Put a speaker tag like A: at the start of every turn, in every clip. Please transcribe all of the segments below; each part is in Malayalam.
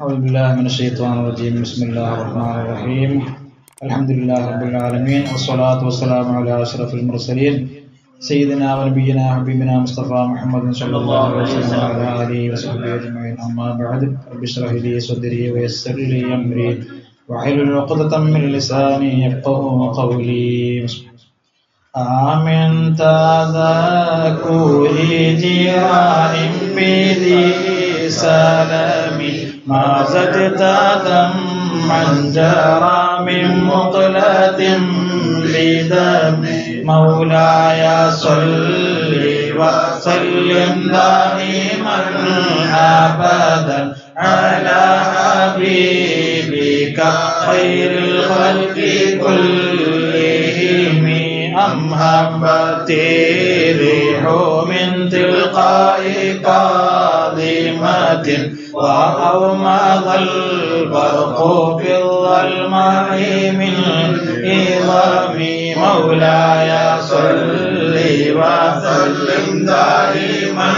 A: أعوذ بالله من الشيطان الرجيم. بسم الله الرحمن الرحيم. الحمد لله رب العالمين، والصلاة والسلام على أشرف المرسلين سيدنا ونبينا حبيبنا مصطفى محمد صلى الله عليه وسلم وعلى آله وصحبه أجمعين. أما بعد، رب اشرح لي صدري ويسر لي أمري واحلل عقدة من لساني يفقهوا قولي. آمن تذكر جيران بذي سلام ما زدت دمعا جرى من مقلة بدم. مولاي صل وسلم دائما أبدا على حبيبك خير الخلق كلهم. أمهبت الريح من تلقاء كاظمة وأومض البرق في الظلماء من عظام. مولاي صل وسلم دائما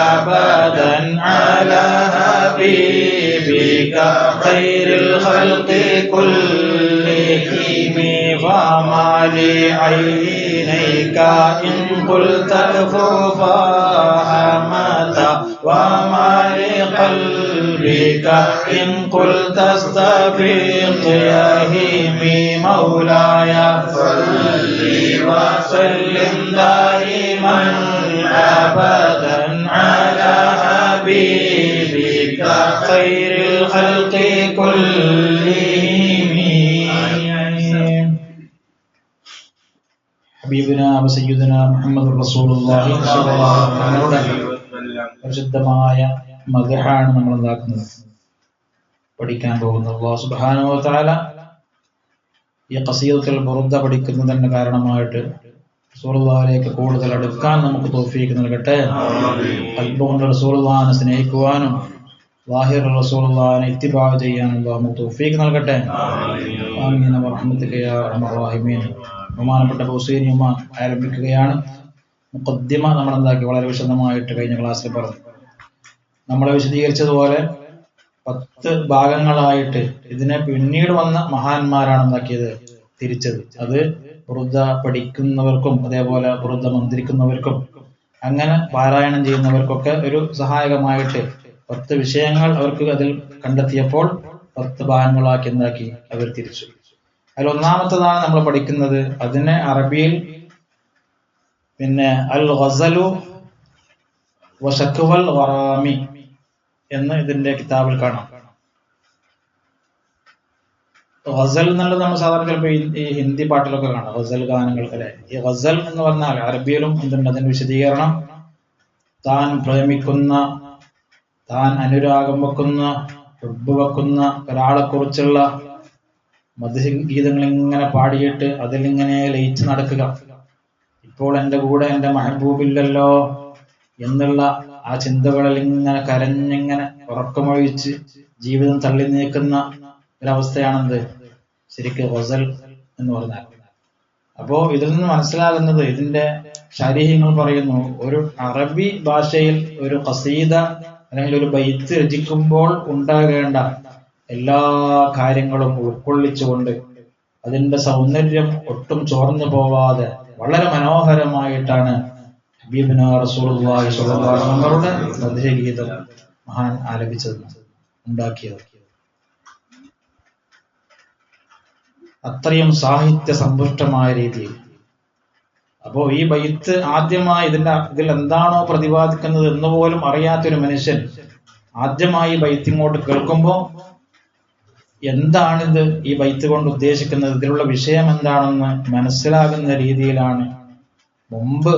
A: أبدا على حبيبك خير الخلق كلهم. فما لعينيك إن قلت كفوفها متى، وما لقلبك إن قلت استفيق يهيمي. مولاي صل وسلم دائما أبدا على حبيبك خير الخلق كلهم. ഹബീബിന സയ്യിദുന മുഹമ്മദ് റസൂലുള്ളാഹി സ്വല്ലല്ലാഹു അലൈഹി വസല്ലം പരിശുദ്ധമായ മദ്ഹാണ് നമ്മൾ എന്താക്കുന്നത്, പഠിക്കാൻ പോകുന്നത്. അല്ലാഹു സുബ്ഹാനഹു വ തആല ഈ ഖസീദത്തുൽ ബുർദ പഠിക്കുന്നതിന് കാരണമായിട്ട് റസൂലുള്ളാഹിലേക്ക് കൂടുതൽ അടുക്കാൻ നമുക്ക് തൗഫീഖ് നൽകട്ടെ. ഖൽബ് കൊണ്ട് റസൂലുള്ളാഹിനെ സ്നേഹിക്കുവാനും ളാഹിർ റസൂലുള്ളാഹിനെ ഇത്തിബാ ചെയ്യാനും അല്ലാഹു തൗഫീഖ് നൽകട്ടെ. ആമീൻ വറഹ്മത്തുക യാ അർഹമർ റഹീമീൻ. ബഹുമാനപ്പെട്ട ബുസൈനിയുമ ആരംഭിക്കുകയാണ്. മുഖദ്ദിമ നമ്മൾ എന്താക്കി വളരെ വിശദമായിട്ട് കഴിഞ്ഞ ക്ലാസ്സിൽ പറഞ്ഞു. നമ്മളെ വിശദീകരിച്ചതുപോലെ 10 ഭാഗങ്ങളായിട്ട് ഇതിനെ പിന്നീട് വന്ന മഹാന്മാരാണ് എന്താക്കിയത്, തിരിച്ചത്. അത് ബുർദ പഠിക്കുന്നവർക്കും അതേപോലെ ബുർദ മന്ത്രിക്കുന്നവർക്കും അങ്ങനെ പാരായണം ചെയ്യുന്നവർക്കൊക്കെ ഒരു സഹായകമായിട്ട് 10 വിഷയങ്ങൾ അവർക്ക് അതിൽ കണ്ടെത്തിയപ്പോൾ 10 ഭാഗങ്ങളാക്കി എന്താക്കി അവർ തിരിച്ചു. അതിൽ ഒന്നാമത്തതാണ് നമ്മൾ പഠിക്കുന്നത്. അതിനെ അറബിയിൽ പിന്നെ അൽ ഗസലു വശക്വൽ വറാമി എന്ന് ഇതിന്റെ കിതാബിൽ കാണാം. ഗസൽ എന്നുള്ളത് നമ്മൾ സാധാരണ ചിലപ്പോൾ ഈ ഹിന്ദി പാട്ടിലൊക്കെ കാണാം, ഗസൽ ഗാനങ്ങൾ അല്ലെ. ഈ ഗസൽ എന്ന് പറഞ്ഞാൽ അറബിയിലും എന്തുണ്ട്, അതിന്റെ വിശദീകരണം താൻ പ്രേമിക്കുന്ന, താൻ അനുരാഗം വെക്കുന്ന, ഹുബ്ബ് വെക്കുന്ന ഒരാളെ കുറിച്ചുള്ള മദ്ഹ് ഗീതങ്ങൾ ഇങ്ങനെ പാടിയിട്ട് അതിലിങ്ങനെ ലയിച്ച് നടക്കുക. ഇപ്പോൾ എൻ്റെ കൂടെ എൻ്റെ മെഹബൂബില്ലല്ലോ എന്നുള്ള ആ ചിന്തകളിൽ ഇങ്ങനെ കരഞ്ഞിങ്ങനെ ഉറക്കമൊഴിച്ച് ജീവിതം തള്ളി നീക്കുന്ന ഒരവസ്ഥയാണെന്ത് ശരിക്ക് ഗസൽ എന്ന് പറഞ്ഞാൽ. അപ്പോ ഇതിൽ നിന്ന് മനസ്സിലാകുന്നത്, ഇതിന്റെ ശരീഹങ്ങൾ പറയുന്നു, ഒരു അറബി ഭാഷയിൽ ഒരു ഖസീദ അല്ലെങ്കിൽ ഒരു ബൈത്ത് രചിക്കുമ്പോൾ ഉണ്ടാകേണ്ട എല്ലാ കാര്യങ്ങളും ഉൾക്കൊള്ളിച്ചുകൊണ്ട് അതിന്റെ സൗന്ദര്യം ഒട്ടും ചോർന്നു പോവാതെ വളരെ മനോഹരമായിട്ടാണ് ഹബീബിന റസൂലുള്ളാഹി സ്വല്ലല്ലാഹു അലൈഹി വസല്ലമയുടെ മദ്ഹ് ഗീതം മഹാൻ ആലപിച്ചത്, ഉണ്ടാക്കിയത്. അത്രയും സാഹിത്യ സമ്പുഷ്ടമായ രീതിയിൽ. അപ്പോ ഈ ബൈത്ത് ആദ്യമായി ഇതിൽ എന്താണോ പ്രതിപാദിക്കുന്നത് എന്ന് പോലും അറിയാത്തൊരു മനുഷ്യൻ ആദ്യമായി ബൈത്ത് ഇങ്ങോട്ട് കേൾക്കുമ്പോൾ എന്താണിത്, ഈ ബൈത്ത് കൊണ്ട് ഉദ്ദേശിക്കുന്നത്, ഇതിലുള്ള വിഷയം എന്താണെന്ന് മനസ്സിലാകുന്ന രീതിയിലാണ് മുമ്പ്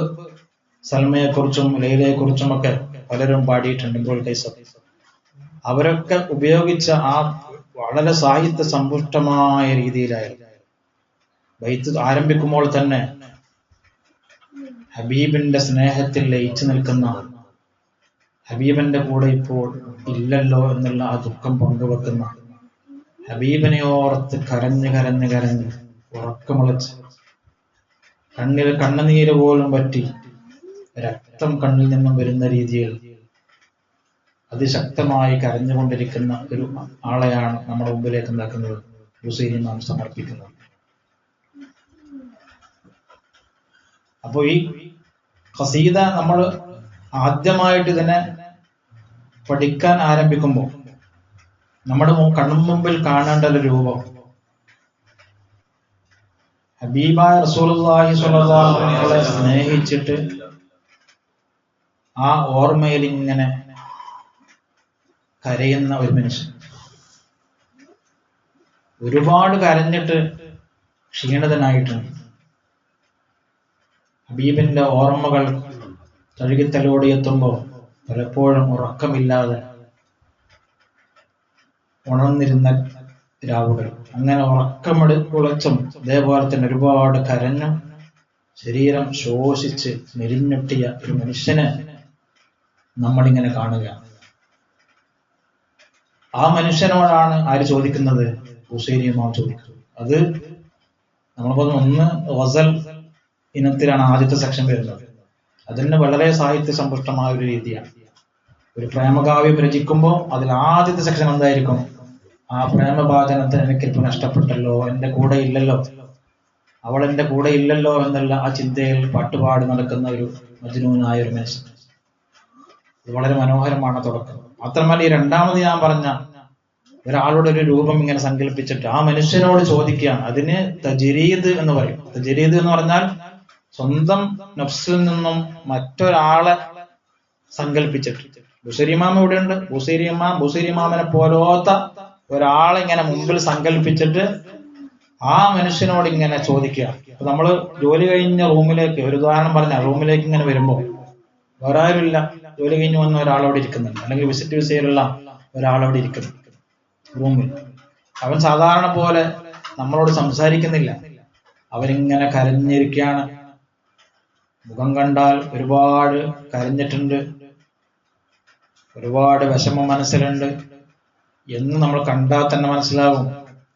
A: സൽമയെക്കുറിച്ചും ലൈലയെക്കുറിച്ചും ഒക്കെ പലരും പാടിയിട്ടുണ്ട്. ഇപ്പോൾ അവരൊക്കെ ഉപയോഗിച്ച ആ വളരെ സാഹിത്യ സമ്പുഷ്ടമായ രീതിയിലായിരുന്നു. ബൈത്ത് ആരംഭിക്കുമ്പോൾ തന്നെ ഹബീബിന്റെ സ്നേഹത്തിൽ ലയിച്ചു നിൽക്കുന്ന, ഹബീബിന്റെ കൂടെ ഇപ്പോൾ ഇല്ലല്ലോ എന്നുള്ള ആ ദുഃഖം പങ്കുവെക്കുന്ന, ഹബീബിനെ ഓർത്ത് കരഞ്ഞ് കരഞ്ഞ് കരഞ്ഞ് ഉറക്കമുളച്ച് കണ്ണിൽ കണ്ണുനീര് പോലും പറ്റി രക്തം കണ്ണിൽ നിന്നും വരുന്ന രീതിയിൽ അതിശക്തമായി കരഞ്ഞുകൊണ്ടിരിക്കുന്ന ഒരു ആളെയാണ് നമ്മുടെ മുമ്പിലേക്ക് എന്താക്കുന്നത് ഹുസൈൻ ഇമാം സമർപ്പിക്കുന്നത്. അപ്പൊ ഈ ഖസീദ നമ്മൾ ആദ്യമായിട്ട് ഇതിനെ പഠിക്കാൻ ആരംഭിക്കുമ്പോൾ നമ്മുടെ കൺമുമ്പിൽ കാണേണ്ട ഒരു രൂപം ഹബീബായ റസൂലുള്ളാഹി സ്വല്ലല്ലാഹു അലൈഹി വസല്ലം സ്നേഹിച്ചിട്ട് ആ ഓർമ്മയിൽ ഇങ്ങനെ കരയുന്ന ഒരു മനുഷ്യൻ, ഒരുപാട് കരഞ്ഞിട്ട് ക്ഷീണിതനായിട്ടുണ്ട്. ഹബീബിന്റെ ഓർമ്മകൾ തഴുകിത്തലോടിയെത്തുമ്പോൾ പലപ്പോഴും ഉറക്കമില്ലാതെ ഉണർന്നിരുന്ന രാവുകൾ, അങ്ങനെ ഉറക്കമെടുക്കുളച്ചും അതേപോലെ തന്നെ ഒരുപാട് കരഞ്ഞും ശരീരം ശോഷിച്ച് മെലിഞ്ഞൊട്ടിയ ഒരു മനുഷ്യനെ നമ്മളിങ്ങനെ കാണുക. ആ മനുഷ്യനോടാണ് ആര് ചോദിക്കുന്നത്? ഹുസൈൻ ഇമാം ചോദിക്കുന്നത്. അത് നമ്മളിപ്പോ ഒന്ന് ഗസൽ ഇനത്തിലാണ് ആദ്യത്തെ സെക്ഷൻ വരുന്നത്. അതിന് വളരെ സാഹിത്യ സമ്പുഷ്ടമായ ഒരു രീതിയാണ്. ഒരു പ്രേമകാവ്യം രചിക്കുമ്പോൾ അതിൽ ആദ്യത്തെ സെക്ഷൻ എന്തായിരിക്കും? ആ പ്രേമഭാചനത്തിന് എനിക്കിപ്പോ നഷ്ടപ്പെട്ടല്ലോ, എന്റെ കൂടെ ഇല്ലല്ലോ, അവൾ എന്റെ കൂടെ ഇല്ലല്ലോ എന്നുള്ള ആ ചിന്തയിൽ പാട്ടുപാടി നടക്കുന്ന ഒരു മജ്നൂനായ ഒരു മനുഷ്യൻ. ഇത് വളരെ മനോഹരമാണ് തുടക്കം. മാത്രമല്ല ഈ രണ്ടാമത് ഞാൻ പറഞ്ഞ ഒരാളുടെ ഒരു രൂപം ഇങ്ങനെ സങ്കല്പിച്ചിട്ട് ആ മനുഷ്യനോട് ചോദിക്കുകയാണ്. അതിന് തജ്രീദ് എന്ന് പറയും. തജ്രീദ് എന്ന് പറഞ്ഞാൽ സ്വന്തം നഫ്സിൽ നിന്നും മറ്റൊരാളെ സങ്കല്പിച്ചിട്ട്. ബുസൈരിമാം ഇവിടെയുണ്ട്. ബുസൈരിമാമിനെ പോലോത്ത ഒരാളെ ഇങ്ങനെ മുമ്പിൽ സങ്കല്പിച്ചിട്ട് ആ മനുഷ്യനോട് ഇങ്ങനെ ചോദിക്കുക. അപ്പൊ നമ്മള് ജോലി കഴിഞ്ഞ റൂമിലേക്ക്, ഒരു ഉദാഹരണം പറഞ്ഞ റൂമിലേക്ക് ഇങ്ങനെ വരുമ്പോ വേറെ ആരുമില്ല, ജോലി കഴിഞ്ഞ് വന്ന ഒരാളവിടെ ഇരിക്കുന്നുണ്ട്, അല്ലെങ്കിൽ വിസിറ്റ് വിസയിലുള്ള ഒരാളവിടെ ഇരിക്കുന്നു റൂമിൽ. അവൻ സാധാരണ പോലെ നമ്മളോട് സംസാരിക്കുന്നില്ല, അവരിങ്ങനെ കരഞ്ഞിരിക്കുകയാണ്. മുഖം കണ്ടാൽ ഒരുപാട് കരഞ്ഞിട്ടുണ്ട്, ഒരുപാട് വിഷമം മനസ്സിലുണ്ട് എന്ന് നമ്മൾ കണ്ടാൽ തന്നെ മനസ്സിലാകും.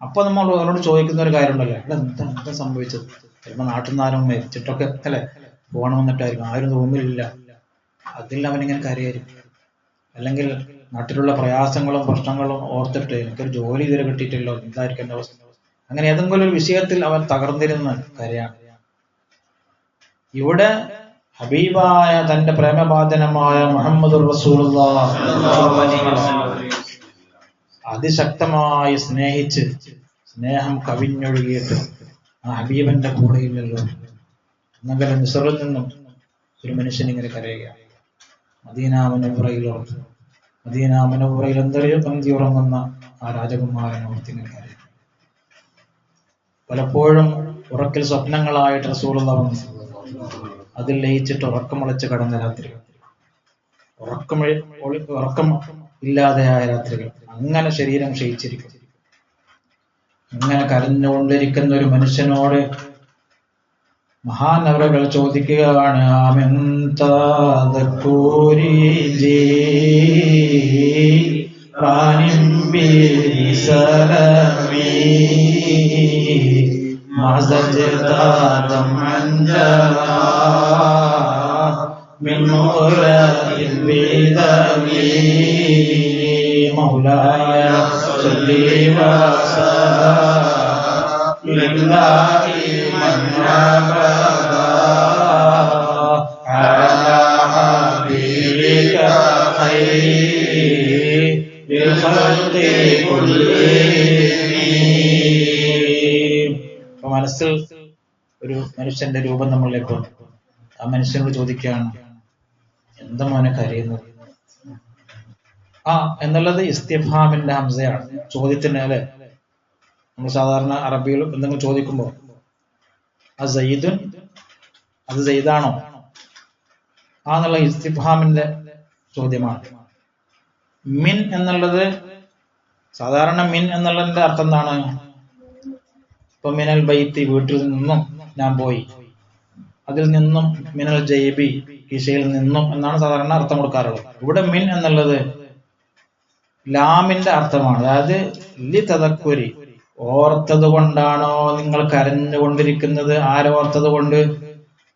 A: അപ്പൊ നമ്മൾ അവരോട് ചോദിക്കുന്ന ഒരു കാര്യമുണ്ടല്ലോ, എന്താ സംഭവിച്ചത്? ചിലപ്പോൾ നാട്ടിൽ നിന്ന് ആരും മരിച്ചിട്ടൊക്കെ അല്ലെ പോകണമെന്നിട്ടായിരിക്കും, ആരും റൂമിലില്ല, അതിൽ അവനിങ്ങനെ കരയായിരിക്കും. അല്ലെങ്കിൽ നാട്ടിലുള്ള പ്രയാസങ്ങളും പ്രശ്നങ്ങളും ഓർത്തിട്ട് എനിക്കൊരു ജോലി ഇതുവരെ കിട്ടിയിട്ടില്ലോ, എന്തായിരിക്കും എന്റെ അവസ്ഥ, അങ്ങനെ ഏതെങ്കിലും ഒരു വിഷയത്തിൽ അവൻ തകർന്നിരുന്ന കരയാണ്. ഇവിടെ ഹബീബായ തന്റെ പ്രേമഭാജനമായ മുഹമ്മദുർ റസൂലുള്ളാഹി അതിശക്തമായി സ്നേഹിച്ച് സ്നേഹം കവിഞ്ഞൊഴുകിയിട്ട് ആ ഹബീബിന്റെ കൂടെയില്ലല്ലോ എന്നങ്ങനെ മിസ്റിൽ നിന്നും ഒരു മനുഷ്യൻ ഇങ്ങനെ കരയുകയാണ്. മദീന മുനവ്വറയിൽ എന്തൊരു പന്തി ഉറങ്ങുന്ന ആ രാജകുമാരൻ ഓർത്തിങ്ങനെ കരയും. പലപ്പോഴും ഉറക്കിൽ സ്വപ്നങ്ങളായിട്ട് റസൂലുള്ളാഹി വന്നു, അതിൽ ലയിച്ചിട്ട് ഉറക്കമുളച്ച് കടന്ന രാത്രികൾ, ഉറക്കം ഇല്ലാതെയായ രാത്രികൾ, അങ്ങനെ ശരീരം ക്ഷയിച്ചിരിക്കും. അങ്ങനെ കരഞ്ഞുകൊണ്ടിരിക്കുന്ന ഒരു മനുഷ്യനോട് മഹാനവറുകൾ ചോദിക്കുകയാണ്, മൗലായ സല്ലി വസല്ലിം അലാ ഹബീബിക ഖൈറിൽ ഖൽഖി കുല്ലിഹിം. മനസ്സിൽ ഒരു മനുഷ്യന്റെ രൂപം നമ്മളിലേക്ക് വന്നു. ആ മനുഷ്യനോട് ചോദിക്കുകയാണ്, എന്താ മോനെ കരയുന്നത്? എന്നുള്ളത് ഇസ്തിഫാമിന്റെ ഹംസയാണ്, ചോദ്യത്തിന് അല്ലെ. നമ്മൾ സാധാരണ അറബിയിൽ എന്തെങ്കിലും ചോദിക്കുമ്പോ അത് സയ്യിദാണോ എന്നുള്ള ഇസ്തിഫാമിന്റെ ചോദ്യമാണ്. മിൻ എന്നുള്ളത് സാധാരണ മിൻ എന്നുള്ളതിന്റെ അർത്ഥം എന്താണ്? ഇപ്പൊ മിനൽ ബൈത്തി, വീട്ടിൽ നിന്നും ഞാൻ പോയി, അതിൽ നിന്നും മിനൽ ജൈബി, കിശയിൽ നിന്നും എന്നാണ് സാധാരണ അർത്ഥം കൊടുക്കാറുള്ളത്. ഇവിടെ മിൻ എന്നുള്ളത് ലാമിന്റെ അർത്ഥമാണ്. അതായത് ലി തദക്കുരി, ഓർത്തത് കൊണ്ടാണോ നിങ്ങൾ കരഞ്ഞുകൊണ്ടിരിക്കുന്നത്? ആരോർത്തത് കൊണ്ട്?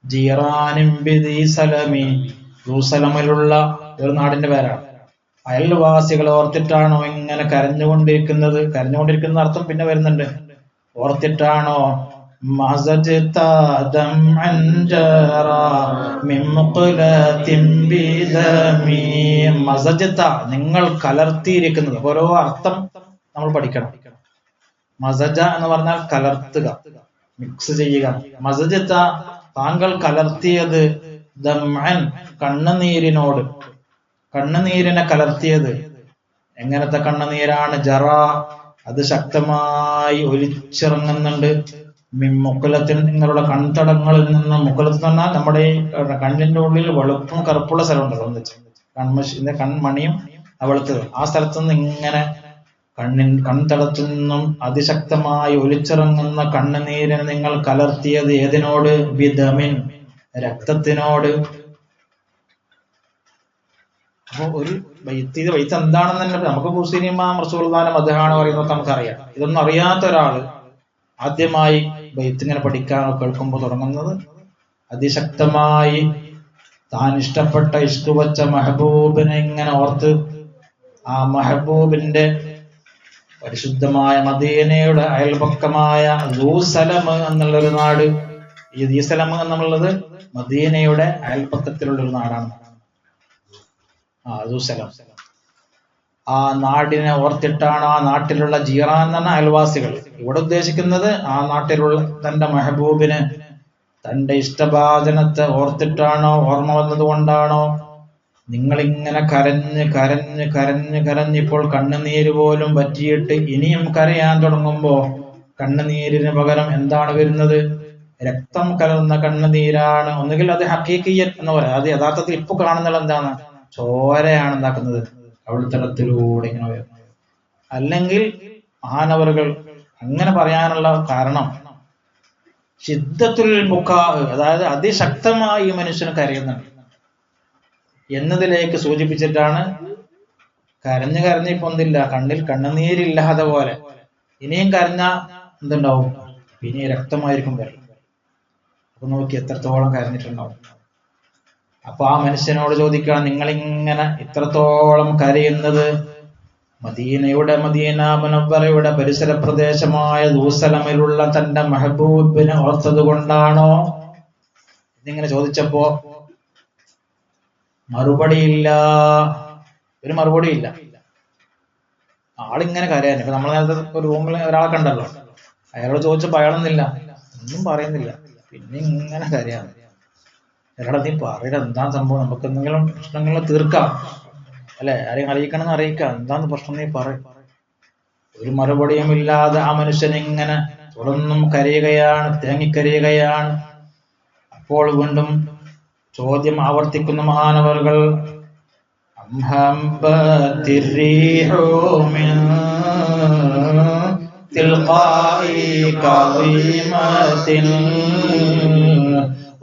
A: ജീറാനിം ബിദി സലമി, യെരൂസലമിലുള്ള ഒരു നാടിന്റെ പേരാണ്. അയൽവാസികൾ ഓർത്തിട്ടാണോ ഇങ്ങനെ കരഞ്ഞുകൊണ്ടിരിക്കുന്നത്? കരഞ്ഞുകൊണ്ടിരിക്കുന്ന അർത്ഥം പിന്നെ വരുന്നുണ്ട്. ഓർത്തിട്ടാണോ? നിങ്ങൾ കലർത്തിയിരിക്കുന്നത്. ഓരോ അർത്ഥം നമ്മൾ പഠിക്കണം. മസജ എന്ന് പറഞ്ഞാൽ കലർത്തുക, മിക്സ് ചെയ്യുക. മസജത്ത താങ്കൾ കലർത്തിയത്, ദംഅൻ കണ്ണുനീരിനോട്, കണ്ണുനീരിനെ കലർത്തിയത്. എങ്ങനത്തെ കണ്ണുനീരാണ്? ജറ അത് ശക്തമായി ഒലിച്ചിറങ്ങുന്നുണ്ട്. മുക്കുലത്തിൽ, നിങ്ങളുടെ കൺതടങ്ങളിൽ നിന്ന്. മുക്കുലത്ത് എന്ന് പറഞ്ഞാൽ നമ്മുടെ കണ്ണിന്റെ ഉള്ളിൽ വെളുപ്പും കറുപ്പുള്ള സ്ഥലമുണ്ടല്ലോ, കൺമഷിന്റെ കൺമണിയും അവളത്ത്, ആ സ്ഥലത്തു നിന്ന് ഇങ്ങനെ കൺതടത്തിൽ നിന്നും അതിശക്തമായി ഒലിച്ചിറങ്ങുന്ന കണ്ണുനീരിനെ നിങ്ങൾ കലർത്തിയത് ഏതിനോട്? ബിദമിൻ രക്തത്തിനോട്. അപ്പൊ ഒരു ഇത് വൈത്ത് എന്താണെന്ന് തന്നെ നമുക്ക് മുസ്ലിമാം റസൂലുള്ളാഹിന്റെ മദ്ഹാണ് പറയുന്നത് നമുക്കറിയാം. ഇതൊന്നും അറിയാത്ത ഒരാള് ആദ്യമായി ബൈത്ത് ഇങ്ങനെ പഠിക്കാനോ കേൾക്കുമ്പോൾ തുടങ്ങുന്നത് അതിശക്തമായി താൻ ഇഷ്ടപ്പെട്ട ഇഷ്ക് വച്ച മെഹബൂബിനെ ഇങ്ങനെ ഓർത്ത്, ആ മെഹബൂബിന്റെ പരിശുദ്ധമായ മദീനയുടെ അയൽപക്കമായ ദൂസലം എന്നുള്ളൊരു നാട്. ഈ ദീസലം എന്നുള്ളത് മദീനയുടെ അയൽപക്കത്തിലുള്ള ഒരു നാടാണ്. ദൂസലം. ആ നാടിനെ ഓർത്തിട്ടാണ്, ആ നാട്ടിലുള്ള ജീറാൻ എന്ന അയൽവാസികൾ. ഇവിടെ ഉദ്ദേശിക്കുന്നത് ആ നാട്ടിലുള്ള തന്റെ മെഹബൂബിന്, തന്റെ ഇഷ്ടഭാജനത്തെ ഓർത്തിട്ടാണോ, ഓർമ്മ വന്നത് കൊണ്ടാണോ നിങ്ങളിങ്ങനെ കരഞ്ഞ് കരഞ്ഞ് കരഞ്ഞ് കരഞ്ഞിപ്പോൾ കണ്ണുനീര് പോലും പറ്റിയിട്ട് ഇനിയും കരയാൻ തുടങ്ങുമ്പോ കണ്ണുനീരിന് പകരം എന്താണ് വരുന്നത്? രക്തം കലർന്ന കണ്ണുനീരാണ്. ഒന്നുകിൽ അത് ഹഖീഖിയ്യൻ എന്ന് പറയാം, അത് യഥാർത്ഥത്തിൽ ഇപ്പൊ കാണുന്നത് എന്താണ്? ചോരയാണ് ഉണ്ടാക്കുന്നത്, കവിൾത്തടത്തിലൂടെ ഇങ്ങനെ വരുന്നത്. അല്ലെങ്കിൽ മഹാനവറുകൾ അങ്ങനെ പറയാനുള്ള കാരണം ശിദ്ദത്തുൽ ബുക്കാ, അതായത് അതിശക്തമായി ഈ മനുഷ്യന് കരയുന്നുണ്ട് എന്നതിലേക്ക് സൂചിപ്പിച്ചിട്ടാണ്. കരഞ്ഞ് കരഞ്ഞ് പൊന്തില്ല, കണ്ണിൽ കണ്ണുനീരില്ലാതെ പോലെ. ഇനിയും കരഞ്ഞ എന്തുണ്ടാവും? പിന്നെ രക്തമായിരിക്കും വരും. അപ്പൊ നോക്കി എത്രത്തോളം കരഞ്ഞിട്ടുണ്ടാവും. അപ്പൊ ആ മനുഷ്യനോട് ചോദിക്കണം, നിങ്ങളിങ്ങനെ ഇത്രത്തോളം കരയുന്നത് മദീന മുനവ്വറയുടെ പരിസര പ്രദേശമായ ദൂസലമിലുള്ള തന്റെ മെഹബൂബിനെ ഓർത്തത് കൊണ്ടാണോ എന്നിങ്ങനെ ചോദിച്ചപ്പോ മറുപടിയില്ല, ഒരു മറുപടിയില്ല. ആളിങ്ങനെ കരയാൻ. ഇപ്പൊ നമ്മൾ നേരത്തെ ഒരു റൂമിൽ ഒരാളെ കണ്ടല്ലോ, അയാളോട് ചോദിച്ചപ്പോ അയാളൊന്നില്ല, ഒന്നും പറയുന്നില്ല, പിന്നെ ഇങ്ങനെ കരയാണ്. എടാ നീ പറയട, എന്താ സംഭവം, നമുക്ക് എന്തെങ്കിലും പ്രശ്നങ്ങൾ തീർക്കാം അല്ലെ, ആരെയും അറിയിക്കണമെന്ന് അറിയിക്കാം, എന്താന്ന് പ്രശ്നം നീ പറ. ഒരു മറുപടിയും ഇല്ലാതെ ആ മനുഷ്യൻ ഇങ്ങനെ തുടർന്നും കരയുകയാണ്, തേങ്ങിക്കരയുകയാണ്. അപ്പോൾ വീണ്ടും ചോദ്യം ആവർത്തിക്കുന്ന മഹാനവറുകൾ,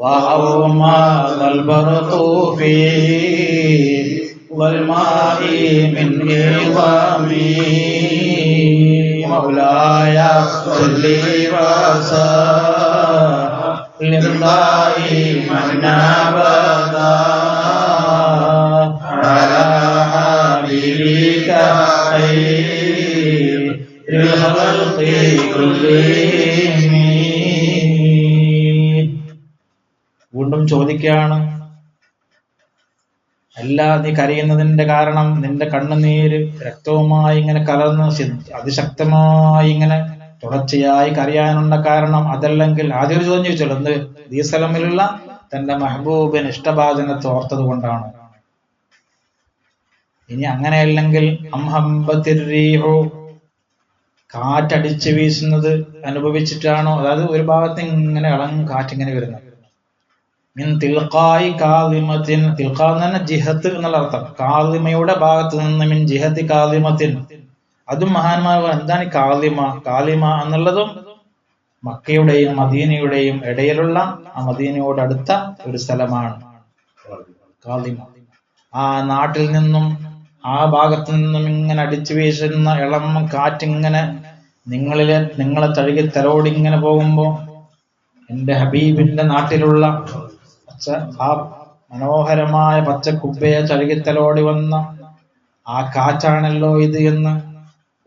A: وأومض البرق في والماء من عظامي مولاي صل وسلم دائما أبدا على حبيبك خير الخلق كلهم. വീണ്ടും ചോദിക്കുകയാണ്, അല്ല നീ കരയുന്നതിന്റെ കാരണം നിന്റെ കണ്ണുനീര് രക്തവുമായി ഇങ്ങനെ കലർന്ന് അതിശക്തമായി ഇങ്ങനെ തുടർച്ചയായി കരയാനുള്ള കാരണം അതല്ലെങ്കിൽ? ആദ്യം ഒരു ചോദ്യം ചോദിച്ചല്ലോ, എന്ത്? ദീസലമിലുള്ള തന്റെ മെഹബൂബിന് ഇഷ്ടഭാജനത്തെ ഓർത്തത് കൊണ്ടാണ്. ഇനി അങ്ങനെയല്ലെങ്കിൽ അംഹംബത്തിർരീഹു, കാറ്റടിച്ച് വീശുന്നത് അനുഭവിച്ചിട്ടാണോ? അതായത് ഒരു ഭാഗത്ത് ഇങ്ങനെ ഇളം കാറ്റിങ്ങനെ വരുന്നത്. മിൻ തിൽഖായി കാളിമത്തിൻ, തിൽഖാ എന്ന് പറഞ്ഞാൽ ജിഹത്ത് എന്നുള്ള അർത്ഥം. കാളിമയുടെ ഭാഗത്ത് നിന്ന് മിൻ ജിഹത്തി കാളിമത്തിൻ, അതും മഹാന്മാർ എന്താണ് കാളിമ? കാളിമ എന്നുള്ളതും മക്കയുടെയും മദീനയുടെയും ഇടയിലുള്ള, ആ മദീനയോട് അടുത്ത ഒരു സ്ഥലമാണ് കാളിമ. ആ നാട്ടിൽ നിന്നും ആ ഭാഗത്തു നിന്നും ഇങ്ങനെ അടിച്ചു വീശുന്ന ഇളം കാറ്റിങ്ങനെ നിങ്ങളെ തഴുകി തലോടിങ്ങനെ പോകുമ്പോ എന്റെ ഹബീബിന്റെ നാട്ടിലുള്ള ആ മനോഹരമായ പച്ചക്കുബ്ബയെ തഴുകിത്തലോടി വന്ന ആ കാറ്റാണല്ലോ ഇത് എന്ന്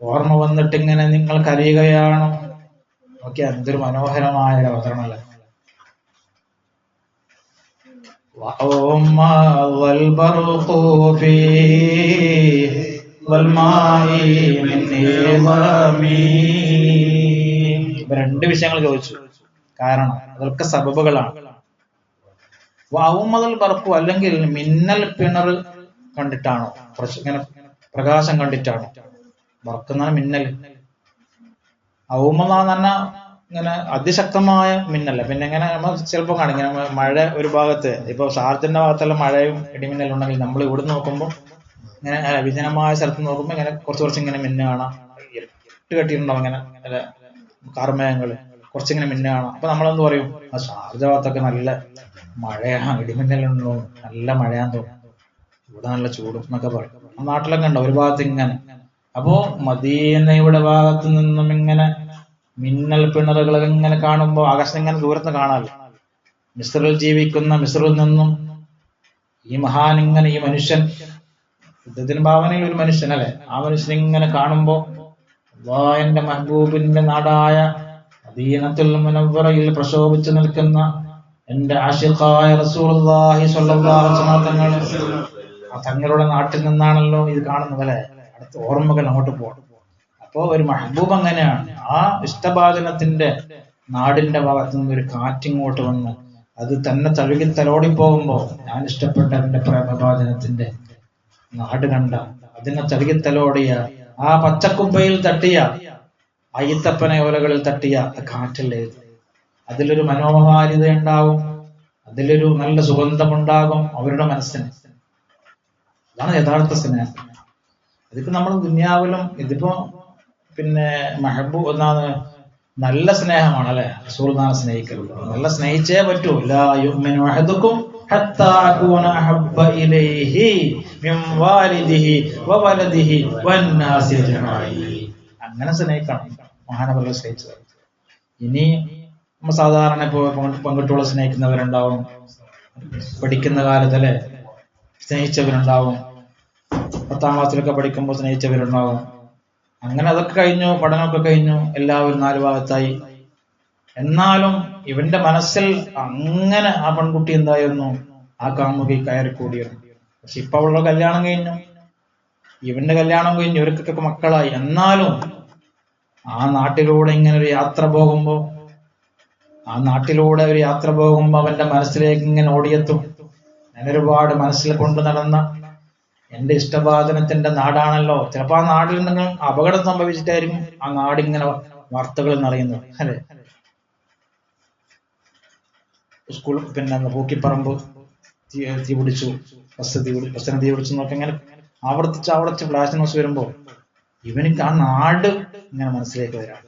A: ഓർമ്മ വന്നിട്ട് ഇങ്ങനെ നിങ്ങൾ കരയുകയാണോ? ഓക്കെ, എന്തൊരു മനോഹരമായ ഒരു അവതരണമല്ലേ. രണ്ട് വിഷയങ്ങൾ ചോദിച്ചു. കാരണം അതൊക്കെ സബബുകളാണ്. വാവുമതൽ പറക്കു, അല്ലെങ്കിൽ മിന്നൽ പിണർ കണ്ടിട്ടാണോ? ഇങ്ങനെ പ്രകാശം കണ്ടിട്ടാണോ? പറക്കുന്ന മിന്നൽ. ഔമന്ന് പറഞ്ഞാൽ ഇങ്ങനെ അതിശക്തമായ മിന്നല്ല. പിന്നെ ഇങ്ങനെ നമ്മൾ ചിലപ്പോൾ കാണും ഇങ്ങനെ മഴ ഒരു ഭാഗത്ത്, ഇപ്പൊ ഷാർജന്റെ ഭാഗത്തുള്ള മഴയും ഇടിമിന്നലും ഉണ്ടെങ്കിൽ നമ്മൾ ഇവിടെ നോക്കുമ്പോൾ ഇങ്ങനെ വിജനമായ സ്ഥലത്ത് നോക്കുമ്പോൾ ഇങ്ങനെ കുറച്ച് ഇങ്ങനെ മിന്നു കാണാം. ഇട്ട് കെട്ടിയിട്ടുണ്ടാവും ഇങ്ങനെ കാർമേഘങ്ങള്, കുറച്ചിങ്ങനെ മിന്നു കാണാം. അപ്പൊ നമ്മളെന്ത് പറയും, ആ ഷാർജ ഭാഗത്തൊക്കെ നല്ല മഴയാണ്, ഇടിമിന്നലുണ്ടോ, നല്ല മഴയാന്ന് തോന്നും, ഇവിടെ നല്ല ചൂടും എന്നൊക്കെ പറയും. ആ നാട്ടിലൊക്കെ ഉണ്ടോ ഒരു ഭാഗത്ത് ഇങ്ങനെ. അപ്പോ മദീനയുടെ ഭാഗത്ത് നിന്നും ഇങ്ങനെ മിന്നൽ പിണറുകളൊക്കെ ഇങ്ങനെ കാണുമ്പോ ആകാശം ഇങ്ങനെ ദൂരത്ത് കാണാമല്ലോ. മിസ്റിൽ ജീവിക്കുന്ന, മിസ്റിൽ നിന്നും ഈ മഹാൻ ഇങ്ങനെ, ഈ മനുഷ്യൻ യുദ്ധത്തിന് ഭാവനയിൽ ഒരു മനുഷ്യൻ അല്ലെ, ആ മനുഷ്യൻ ഇങ്ങനെ കാണുമ്പോ അല്ലാഹുവിന്റെ മെഹബൂബിന്റെ നാടായ മദീനത്തുൽ മുനവ്വറയിൽ പ്രശോഭിച്ചു നിൽക്കുന്ന എന്റെ ആശിഖായ റസൂലുള്ളാഹി സ്വല്ലല്ലാഹു അലൈഹി വസല്ലം തങ്ങളുടെ നാട്ടിൽ നിന്നാണല്ലോ ഇത് കാണുന്നത് അല്ലെ. അടുത്ത ഓർമ്മകൾ അങ്ങോട്ട് പോകണം. അപ്പോ ഒരു മെഹബൂബ് അങ്ങനെയാണ്. ആ ഇഷ്ടഭാജനത്തിന്റെ നാടിന്റെ ഭാഗത്തു നിന്ന് ഒരു കാറ്റിങ്ങോട്ട് വന്ന് അത് തന്നെ തഴുകി തലോടി പോകുമ്പോ, ഞാൻ ഇഷ്ടപ്പെട്ട എന്റെ പ്രേമഭാജനത്തിന്റെ നാട് കണ്ട, അതിനെ തഴുകി തലോടിയ, ആ പച്ചക്കുമ്പയിൽ തട്ടിയ, ആ ഈത്തപ്പന ഓലകളിൽ തട്ടിയ കാറ്റല്ലേ, അതിലൊരു മനോഹാരിത ഉണ്ടാവും, അതിലൊരു നല്ല സുഗന്ധമുണ്ടാകും അവരുടെ മനസ്സിന്. അതാണ് യഥാർത്ഥ സ്നേഹം. ഇതിപ്പോ നമ്മൾ ദുനിയാവിലും ഇതിപ്പോ പിന്നെ മെഹബൂബ് എന്നാണ്, നല്ല സ്നേഹമാണ് അല്ലെ. റസൂലുള്ളാഹിനെ സ്നേഹിക്കരുത്, നല്ല സ്നേഹിച്ചേ പറ്റൂ. ലാ യുഅ്മിനു അഹദുക്കും ഹത്താ അകൂന അഹബ്ബ ഇലൈഹി മിൻ വാലിദിഹി വവലദിഹി വന്നാസി അജ്മഈൻ. അങ്ങനെ സ്നേഹിക്കണം മഹാനവറുകളെ സ്നേഹിച്ചത്. ഇനി നമ്മൾ സാധാരണ ഇപ്പോ പെൺകുട്ടികളെ സ്നേഹിക്കുന്നവരുണ്ടാവും, പഠിക്കുന്ന കാലത്ത് അല്ലെ സ്നേഹിച്ചവരുണ്ടാവും, 10ാം ക്ലാസ്സിലൊക്കെ പഠിക്കുമ്പോൾ സ്നേഹിച്ചവരുണ്ടാവും. അങ്ങനെ അതൊക്കെ കഴിഞ്ഞു, പഠനമൊക്കെ കഴിഞ്ഞു, എല്ലാവരും 4 ഭാഗത്തായി. എന്നാലും ഇവന്റെ മനസ്സിൽ അങ്ങനെ ആ പെൺകുട്ടി എന്തായിരുന്നു, ആ കാമുകി കയറിക്കൂടിയിരുന്നു. പക്ഷെ ഇപ്പൊ അവളുടെ കല്യാണം കഴിഞ്ഞു, ഇവന്റെ കല്യാണം കഴിഞ്ഞു, ഇവർക്കൊക്കെ മക്കളായി. എന്നാലും ആ നാട്ടിലൂടെ ഇങ്ങനെ ഒരു യാത്ര പോകുമ്പോ, അവന്റെ മനസ്സിലേക്ക് ഇങ്ങനെ ഓടിയെത്തും. ഞാൻ ഒരുപാട് മനസ്സിൽ കൊണ്ടു നടന്ന എന്റെ ഇഷ്ടഭാജനത്തിന്റെ നാടാണല്ലോ. ചിലപ്പോ ആ നാട്ടിൽ എന്തെങ്കിലും അപകടം സംഭവിച്ചിട്ടായിരിക്കും ആ നാടിങ്ങനെ വാർത്തകൾ നിറയുന്നത് അല്ലെ. സ്കൂൾ പിന്നെ പൂക്കിപ്പറമ്പ് തീ പിടിച്ചു, ബസ്സിന് തീ പിടിച്ചു എന്നൊക്കെ ഇങ്ങനെ ആവർത്തിച്ച് ഫ്ലാഷ് ന്യൂസ് വരുമ്പോ ഇവനിക്ക് ആ നാട് ഇങ്ങനെ മനസ്സിലേക്ക് വരാം.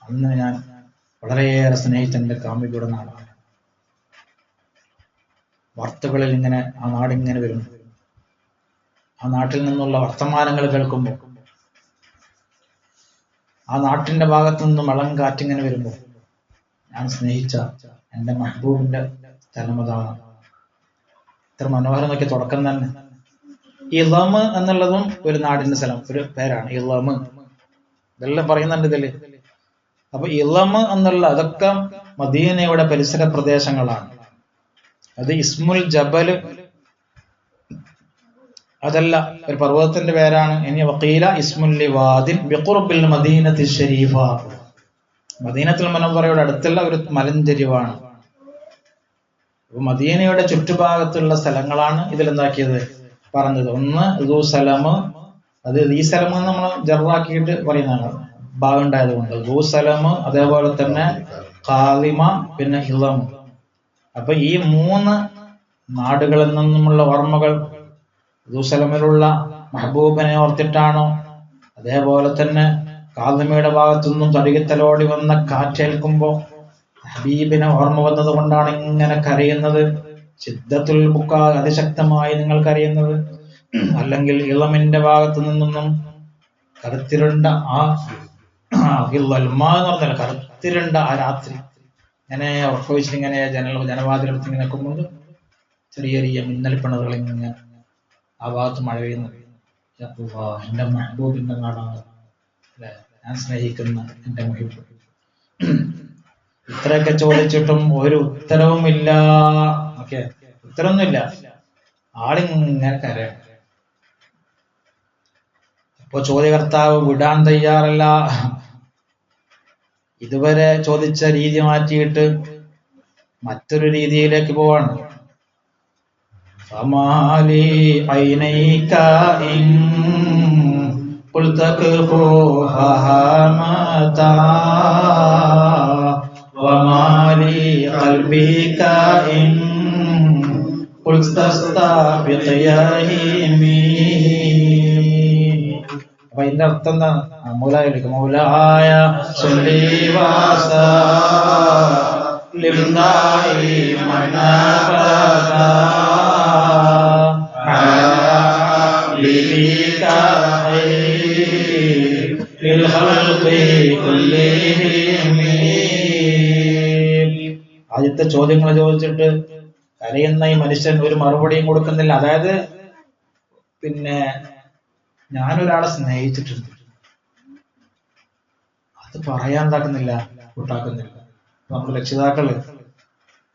A: അന്ന് ഞാൻ വളരെയേറെ സ്നേഹിച്ച എന്റെ കാമുകിയുടെ നാടാണ്. വാർത്തകളിൽ ഇങ്ങനെ ആ നാടിങ്ങനെ വരുന്നു. ആ നാട്ടിൽ നിന്നുള്ള വർത്തമാനങ്ങൾ കേൾക്കുമ്പോൾ, ആ നാട്ടിന്റെ ഭാഗത്തു നിന്നും ഇളം കാറ്റിങ്ങനെ വരുമ്പോൾ, ഞാൻ സ്നേഹിച്ച എന്റെ മെഹബൂബിന്റെ സ്ഥലം അതാണ്. ഇത്ര മനോഹരം നോക്കിയ തുടക്കം തന്നെ. ഇളമ് എന്നുള്ളതും ഒരു നാടിന്റെ സ്ഥലം, ഒരു പേരാണ് ഇളമ്. ഇതെല്ലാം പറയുന്നുണ്ട് ഇതില്. അപ്പൊ ഇളമ് എന്നുള്ള അതൊക്കെ മദീനയുടെ പരിസര പ്രദേശങ്ങളാണ്. അത് ഇസ്മുൽ ജബല് അതല്ല, ഒരു പർവ്വതത്തിന്റെ പേരാണ്. ഇനി വഖീല ഇസ്മുൽ ലിവാദിൻ ബിഖുർബിൽ മദീനത്തി ശരീഫ, മദീനത്തുൽ മുനവ്വറയുടെ അടുത്തുള്ള ഒരു മലഞ്ചെരിവാണ്. അപ്പൊ മദീനയുടെ ചുറ്റുഭാഗത്തുള്ള സ്ഥലങ്ങളാണ് ഇതിലെന്താക്കിയത് പറഞ്ഞത്. ഒന്ന് ദൂ സലമ്, അത് ഈ സലമ് നമ്മൾ ജറാക്കിയിട്ട് പറയുന്നതാണ് ഭാഗം ഉണ്ടായത് കൊണ്ട്. ദൂ സലമ്, അതേപോലെ തന്നെ ഖാലിമ, പിന്നെ ഇളമ്. അപ്പൊ ഈ 3 നാടുകളിൽ നിന്നുമുള്ള ഓർമ്മകൾ ദൂസലമിലുള്ള മെഹബൂബിനെ ഓർത്തിട്ടാണോ, അതേപോലെ തന്നെ കാദിമയുടെ ഭാഗത്തു നിന്നും തടികത്തലോടി വന്ന കാറ്റേൽക്കുമ്പോ ഹബീബിനെ ഓർമ്മ വന്നത് കൊണ്ടാണ് ഇങ്ങനെ കരയുന്നത്? ശിദ്ദത്തുൽ ബുക്കാ, അതിശക്തമായി നിങ്ങൾ കരയുന്നത്? അല്ലെങ്കിൽ ഇളമിന്റെ ഭാഗത്തു നിന്നും കറുത്തിരുണ്ട ആ എന്ന് പറഞ്ഞാൽ കറുത്തിരുണ്ട ആ രാത്രി ഇങ്ങനെ ഉറക്കവെച്ചിട്ട് ഇങ്ങനെ ജനവാതിലെടുത്ത് ഇങ്ങനെ നിൽക്കുമ്പോൾ ചെറിയ ചെറിയ മിന്നൽ പിണറുകൾ ഇങ്ങനെ ആ ഭാഗത്ത് മഴ പെയ്യുന്നു. എന്റെ മെഹബൂബിന്റെ നാടാണ് അല്ലെ, ഞാൻ സ്നേഹിക്കുന്ന എന്റെ മുഹിബ്. ഇത്രയൊക്കെ ചോദിച്ചിട്ടും ഒരു ഉത്തരവുമില്ല. ഓക്കെ, ഉത്തരവൊന്നുമില്ല. ആളിങ്ങനെ കരയാണ്. അപ്പൊ ചോദ്യകർത്താവ് വിടാൻ തയ്യാറല്ല. ഇതുവരെ ചോദിച്ച രീതി മാറ്റിയിട്ട് മറ്റൊരു രീതിയിലേക്ക് പോവാണ്. ഫമാലി ഐനൈക ഇൻ ഖുൽത ഫഹമതാ വമാലി ഖൽബിക ഇൻ ഖുൽത യഹീമി. അപ്പൊ ഇതിന്റെ അർത്ഥം എന്താണ്? മൗലായ സല്ലി വസല്ലിം ദായിമൻ അബദാ അലാ ഹബീബിക ഖൈറിൽ ഖൽഖി കുല്ലിഹിം. ആദ്യത്തെ ചോദ്യങ്ങൾ ചോദിച്ചിട്ട് കരയുന്ന ഈ മനുഷ്യൻ ഒരു മറുപടിയും കൊടുക്കുന്നില്ല. അതായത് പിന്നെ ഞാനൊരാളെ സ്നേഹിച്ചിട്ടുണ്ട്, അത് പറയാൻ എന്താക്കുന്നില്ല, കൂട്ടാക്കുന്നില്ല. നമ്മുടെ രക്ഷിതാക്കള്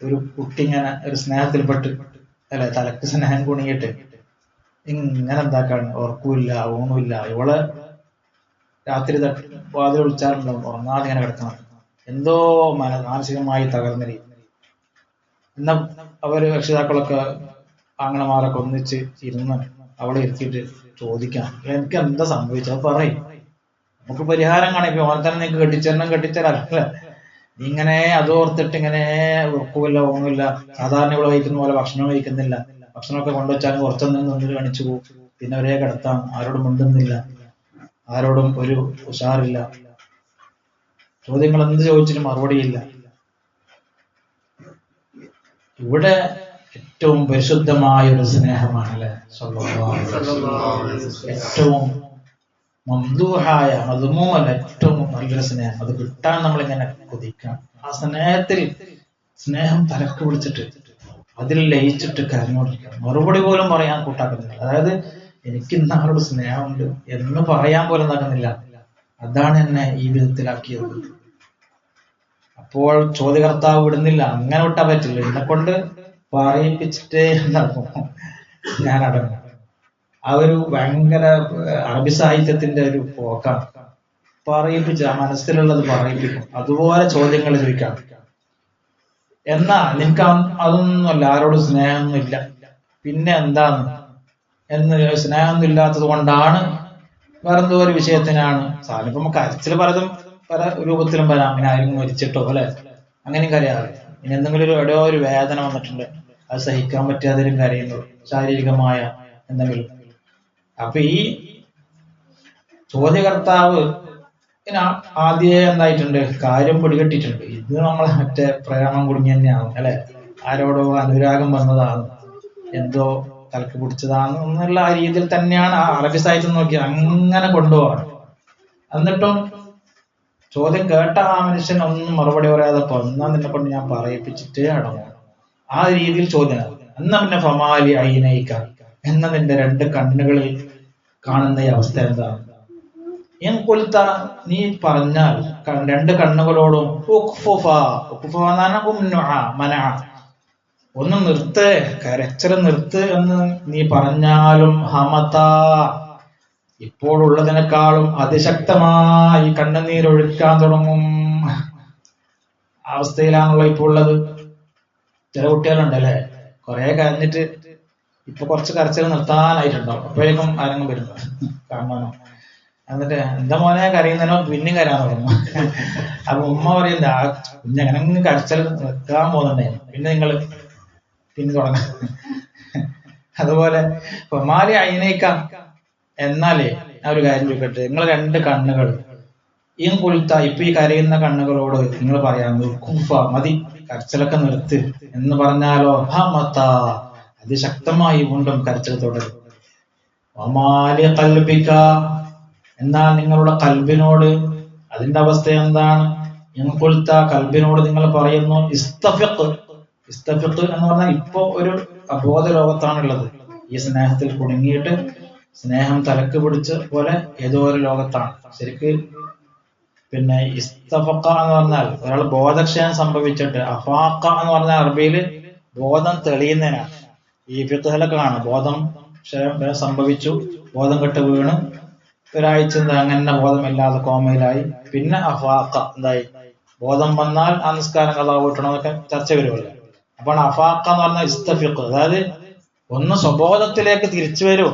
A: ഒരു കുട്ടി ഇങ്ങനെ ഒരു സ്നേഹത്തിൽപ്പെട്ട് അല്ലെ, തലക്ക് സ്നേഹം കുണിയിട്ട് ഇങ്ങനെ എന്താക്കാണ്, ഉറക്കൂല്ല ഊണുമില്ല. ഇവള് രാത്രി വാതിൽ വിളിച്ചാറുണ്ടാവും, ഉറങ്ങാതെ ഇങ്ങനെ കിടക്കണം, എന്തോ മാനസികമായി തകർന്നിരിക്കും. എന്നാ അവര് രക്ഷിതാക്കളൊക്കെ ആങ്ങളമാരൊക്കെ ഒന്നിച്ച് ഇരുന്ന് അവളെ ഇരുത്തിയിട്ട് ചോദിക്കാം, എനിക്ക് എന്താ സംഭവിച്ചത് പറയും, നമുക്ക് പരിഹാരം കാണാം. ഇപ്പൊ ഓനെ തന്നെ നിനക്ക് കെട്ടിച്ചേരാല്ലേ, ഇങ്ങനെ അതോർത്തിട്ട് ഇങ്ങനെ ഉറക്കുമില്ല ഊണില്ല, സാധാരണ ഇവിടെ കഴിക്കുന്ന പോലെ ഭക്ഷണം കഴിക്കുന്നില്ല, ഭക്ഷണമൊക്കെ കൊണ്ടുവച്ചാലും കുറച്ചൊന്നും നിന്നിട്ട് കാണിച്ചു പോകും, പിന്നെ ഒരേ കിടത്താം, ആരോടും മിണ്ടുന്നില്ല, ആരോടും ഒരു ഉഷാറില്ല, ചോദ്യങ്ങൾ എന്ത് ചോദിച്ചിട്ട് മറുപടിയില്ല. ഇവിടെ ഏറ്റവും പരിശുദ്ധമായ ഒരു സ്നേഹമാണല്ലേ ഏറ്റവും മംദൂഹായ മദ്മൂമല്ല, ഏറ്റവും നല്ലൊരു സ്നേഹം. അത് കിട്ടാൻ നമ്മളിങ്ങനെ കൊതിക്കണം. ആ സ്നേഹം തലക്ക് പിടിച്ചിട്ട് അതിൽ ലയിച്ചിട്ട് കരഞ്ഞോണ്ടിരിക്കണം. മറുപടി പോലും പറയാൻ കൂട്ടാക്കുന്നില്ല. അതായത് എനിക്ക് ഇന്നാളോട് സ്നേഹമുണ്ട് എന്ന് പറയാൻ പോലും നടക്കുന്നില്ല. അതാണ് എന്നെ ഈ വിധത്തിലാക്കിയത്. അപ്പോൾ ചോദ്യകർത്താവ് വിടുന്നില്ല. അങ്ങനെ വിട്ടാൻ പറ്റില്ല, എന്നെ കൊണ്ട് പറയിപ്പിച്ചിട്ടേ നടക്കും, ഞാൻ അടങ്ങും. ആ ഒരു ഭയങ്കര അറബി സാഹിത്യത്തിന്റെ ഒരു പോക്കാണ്. പറയിപ്പിച്ച് ആ മനസ്സിലുള്ളത് പറയിപ്പിക്കും. അതുപോലെ ചോദ്യങ്ങൾ ചോദിക്കാം. എന്നാ നിനക്ക് അതൊന്നുമല്ല, ആരോടും സ്നേഹമൊന്നും ഇല്ല, പിന്നെ എന്താണ് എന്ന് സ്നേഹമൊന്നും ഇല്ലാത്തത് കൊണ്ടാണ്, വേറെന്തോ ഒരു വിഷയത്തിനാണ്. സാധനം കരച്ചിൽ പലതും പല രൂപത്തിലും വരാം. ഇങ്ങനെ ആരും മരിച്ചിട്ടോ അല്ലെ, അങ്ങനെയും കരയാറ്. ഇനി എന്തെങ്കിലും എവിടെയോ ഒരു വേദന വന്നിട്ടുണ്ട്, അത് സഹിക്കാൻ പറ്റാതെയും കരയുന്നു, ശാരീരികമായ എന്തെങ്കിലും. അപ്പൊ ഈ ചോദ്യകർത്താവ് ആദ്യമേ എന്തായിട്ടുണ്ട്, കാര്യം പിടികെട്ടിട്ടുണ്ട്. ഇത് നമ്മളെ മറ്റേ പ്രേമം കുടുങ്ങി തന്നെയാണ് അല്ലെ, ആരോടോ അനുരാഗം വന്നതാണ്, എന്തോ തലക്ക് പിടിച്ചതാണ് എന്നുള്ള ആ രീതിയിൽ തന്നെയാണ് ആ അറബി സാഹിത്യം നോക്കി അങ്ങനെ കൊണ്ടുപോകാറ്. എന്നിട്ടും ചോദ്യം കേട്ട ആ മനുഷ്യൻ ഒന്നും മറുപടി പറയാതെ എന്നാ നിന്നെ കൊണ്ട് ഞാൻ പറയിപ്പിച്ചിട്ടേ അടങ്ങും, ആ രീതിയിൽ ചോദ്യം. എന്നാ പിന്നെ ഫമാലി ഐനൈക എന്ന നിന്റെ രണ്ട് കണ്ണുകളിൽ കാണുന്ന ഈ അവസ്ഥ എന്താണ്? ഞാൻ കൊലുത്ത നീ പറഞ്ഞാൽ രണ്ട് കണ്ണുകളോടും ഒന്ന് നിർത്ത്, കരച്ചിൽ നിർത്ത് എന്ന് നീ പറഞ്ഞാലും ഹമത ഇപ്പോഴുള്ളതിനേക്കാളും അതിശക്തമായി കണ്ണുനീരൊഴുക്കാൻ തുടങ്ങും അവസ്ഥയിലാണല്ലോ ഇപ്പോൾ ഉള്ളത്. ചില കുട്ടികളുണ്ടല്ലേ, കുറെ കരഞ്ഞിട്ട് ഇപ്പൊ കുറച്ച് കരച്ചിൽ നിർത്താനായിട്ടുണ്ടാവും, അപ്പോഴേക്കും ആരെങ്കിലും വരുന്നു കാണാനോ, എന്നിട്ട് എന്താ മോനെ കരയുന്നതിനോ പിന്നെയും കരാൻ തുടങ്ങും. അപ്പൊ ഉമ്മ പറയുന്നത് ആ കുഞ്ഞങ്ങനെ കരച്ചിൽ നിർത്താൻ പോകുന്നുണ്ടേ, പിന്നെ നിങ്ങൾ പിന്നെ തുടങ്ങാം. അതുപോലെ മാലി അയിനേക്കാം. എന്നാലേ ഞാൻ ഒരു കാര്യം ചോദിക്കട്ടെ, നിങ്ങൾ രണ്ട് കണ്ണുകൾ ഈ കൊളുത്ത ഇപ്പൊ ഈ കരയുന്ന കണ്ണുകളോട് നിങ്ങൾ പറയാൻ മതി, കരച്ചിലൊക്കെ നിർത്ത് എന്ന് പറഞ്ഞാലോ ഹമത അതിശക്തമായി വീണ്ടും കരച്ചിൽ തുടരും. ഒമാലി ഖൽബിക എന്നാൽ നിങ്ങളുടെ കൽബിനോട് അതിന്റെ അവസ്ഥ എന്താണ്? കൊളുത്ത കൽബിനോട് നിങ്ങൾ പറയുന്നു ഇസ്തഫിഖ്. ഇസ്തഫിഖ് എന്ന് പറഞ്ഞാൽ ഇപ്പൊ ഒരു അബോധ ലോകത്താണുള്ളത്, ഈ സ്നേഹത്തിൽ കുടുങ്ങിയിട്ട് സ്നേഹം തലക്ക് പിടിച്ച പോലെ ഏതോ ഒരു ലോകത്താണ്. ശരിക്ക് പിന്നെ ഇസ്തഫക്ക എന്ന് പറഞ്ഞാൽ ഒരാൾ ബോധക്ഷയം സംഭവിച്ചിട്ട്, അഫാക്ക എന്ന് പറഞ്ഞാൽ അറബിയില് ബോധം തെളിയുന്നതിനാണ്. ഈ ഫിഖ്ഹിലൊക്കെ കാണാം, ബോധം സംഭവിച്ചു, ബോധം കെട്ട് വീണ് ഒരാഴ്ച അങ്ങനെ ബോധമില്ലാതെ കോമയിലായി, പിന്നെ അഫാക്ക എന്തായി, ബോധം വന്നാൽ ആ നിസ്കാരം കഥ കൂട്ടണമെന്നൊക്കെ ചർച്ച വരുമല്ലോ. അപ്പോൾ അഫാക്ക എന്ന് പറഞ്ഞാൽ ഇസ്തഫിഖ്, അതായത് ഒന്ന് സ്വബോധത്തിലേക്ക് തിരിച്ചു വരൂ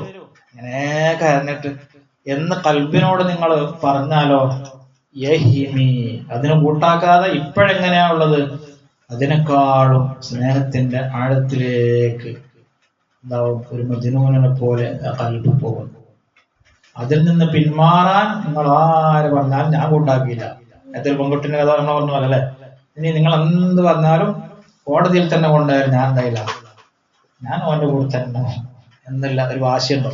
A: ഇങ്ങനെ കരഞ്ഞിട്ട് എന്ന് കൽബിനോട് നിങ്ങൾ പറഞ്ഞാലോ, യഹിമി, അതിന് കൂട്ടാക്കാതെ ഇപ്പോഴെങ്ങനെയാ ഉള്ളത്, അതിനേക്കാളും സ്നേഹത്തിന്റെ ആഴത്തിലേക്ക് എന്താവും, ഒരു മജ്നൂനിനെ പോലെ കൽബ് പോകുന്നു. അതിൽ നിന്ന് പിന്മാറാൻ നിങ്ങൾ ആര് പറഞ്ഞാലും ഞാൻ കൂട്ടാക്കിയില്ല. നേരത്തെ പെൺകുട്ടിന്റെ കഥ നമ്മൾ പറഞ്ഞു അല്ലേ, ഇനി നിങ്ങൾ എന്ത് പറഞ്ഞാലും കോടതിയിൽ തന്നെ കൊണ്ടുപോയാലും ഞാൻ എന്തായില്ല, ഞാൻ അവന്റെ കൂടെ തന്നെ എന്നില്ല ഒരു വാശിയുണ്ടോ.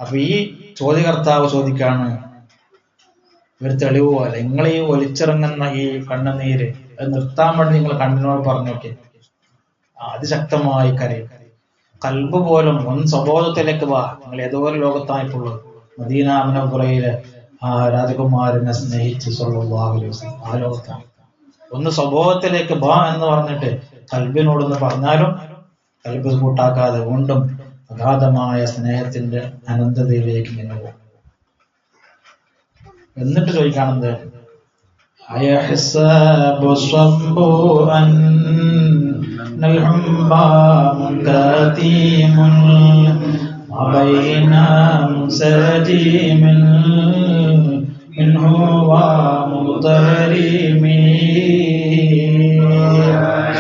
A: അപ്പൊ ഈ ചോദ്യകർത്താവ് ചോദിക്കാണ്, ഒരു തെളിവ് പോലെ നിങ്ങൾ ഈ ഒലിച്ചിറങ്ങുന്ന ഈ കണ്ണുനീര് അത് നിർത്താൻ വേണ്ടി നിങ്ങൾ കണ്ണിനോട് പറഞ്ഞോക്കെ അതിശക്തമായി കരയും. കൽബ് പോലും ഒന്ന് സ്വബോധത്തിലേക്ക് വാ, നിങ്ങൾ ഏതോ ഒരു ലോകത്തായിട്ടുള്ളത്. മദീന മുനവ്വറയിലെ ആ രാജകുമാരനെ സ്നേഹിച്ച് സ്വല്ലല്ലാഹു അലൈഹി വസല്ലം ആ ലോകത്താണ്. ഒന്ന് സ്വബോധത്തിലേക്ക് വാ എന്ന് പറഞ്ഞിട്ട് കൽബിനോടൊന്ന് പറഞ്ഞാലും കൽബ് കൂട്ടാക്കാതെ വീണ്ടും അഗാധമായ സ്നേഹത്തിന്റെ അനന്തതയിലേക്ക് ഇങ്ങനെ പോകും. എന്നിട്ട് ചോദിക്കാണെന്ത്, അയഹ്സബു സ്വബ്ബു അന്നൽ ഹുബ്ബ മുൻകതീമുൻ വബൈന മുൻസജിമിൻ മിൻഹു വമുതരിമി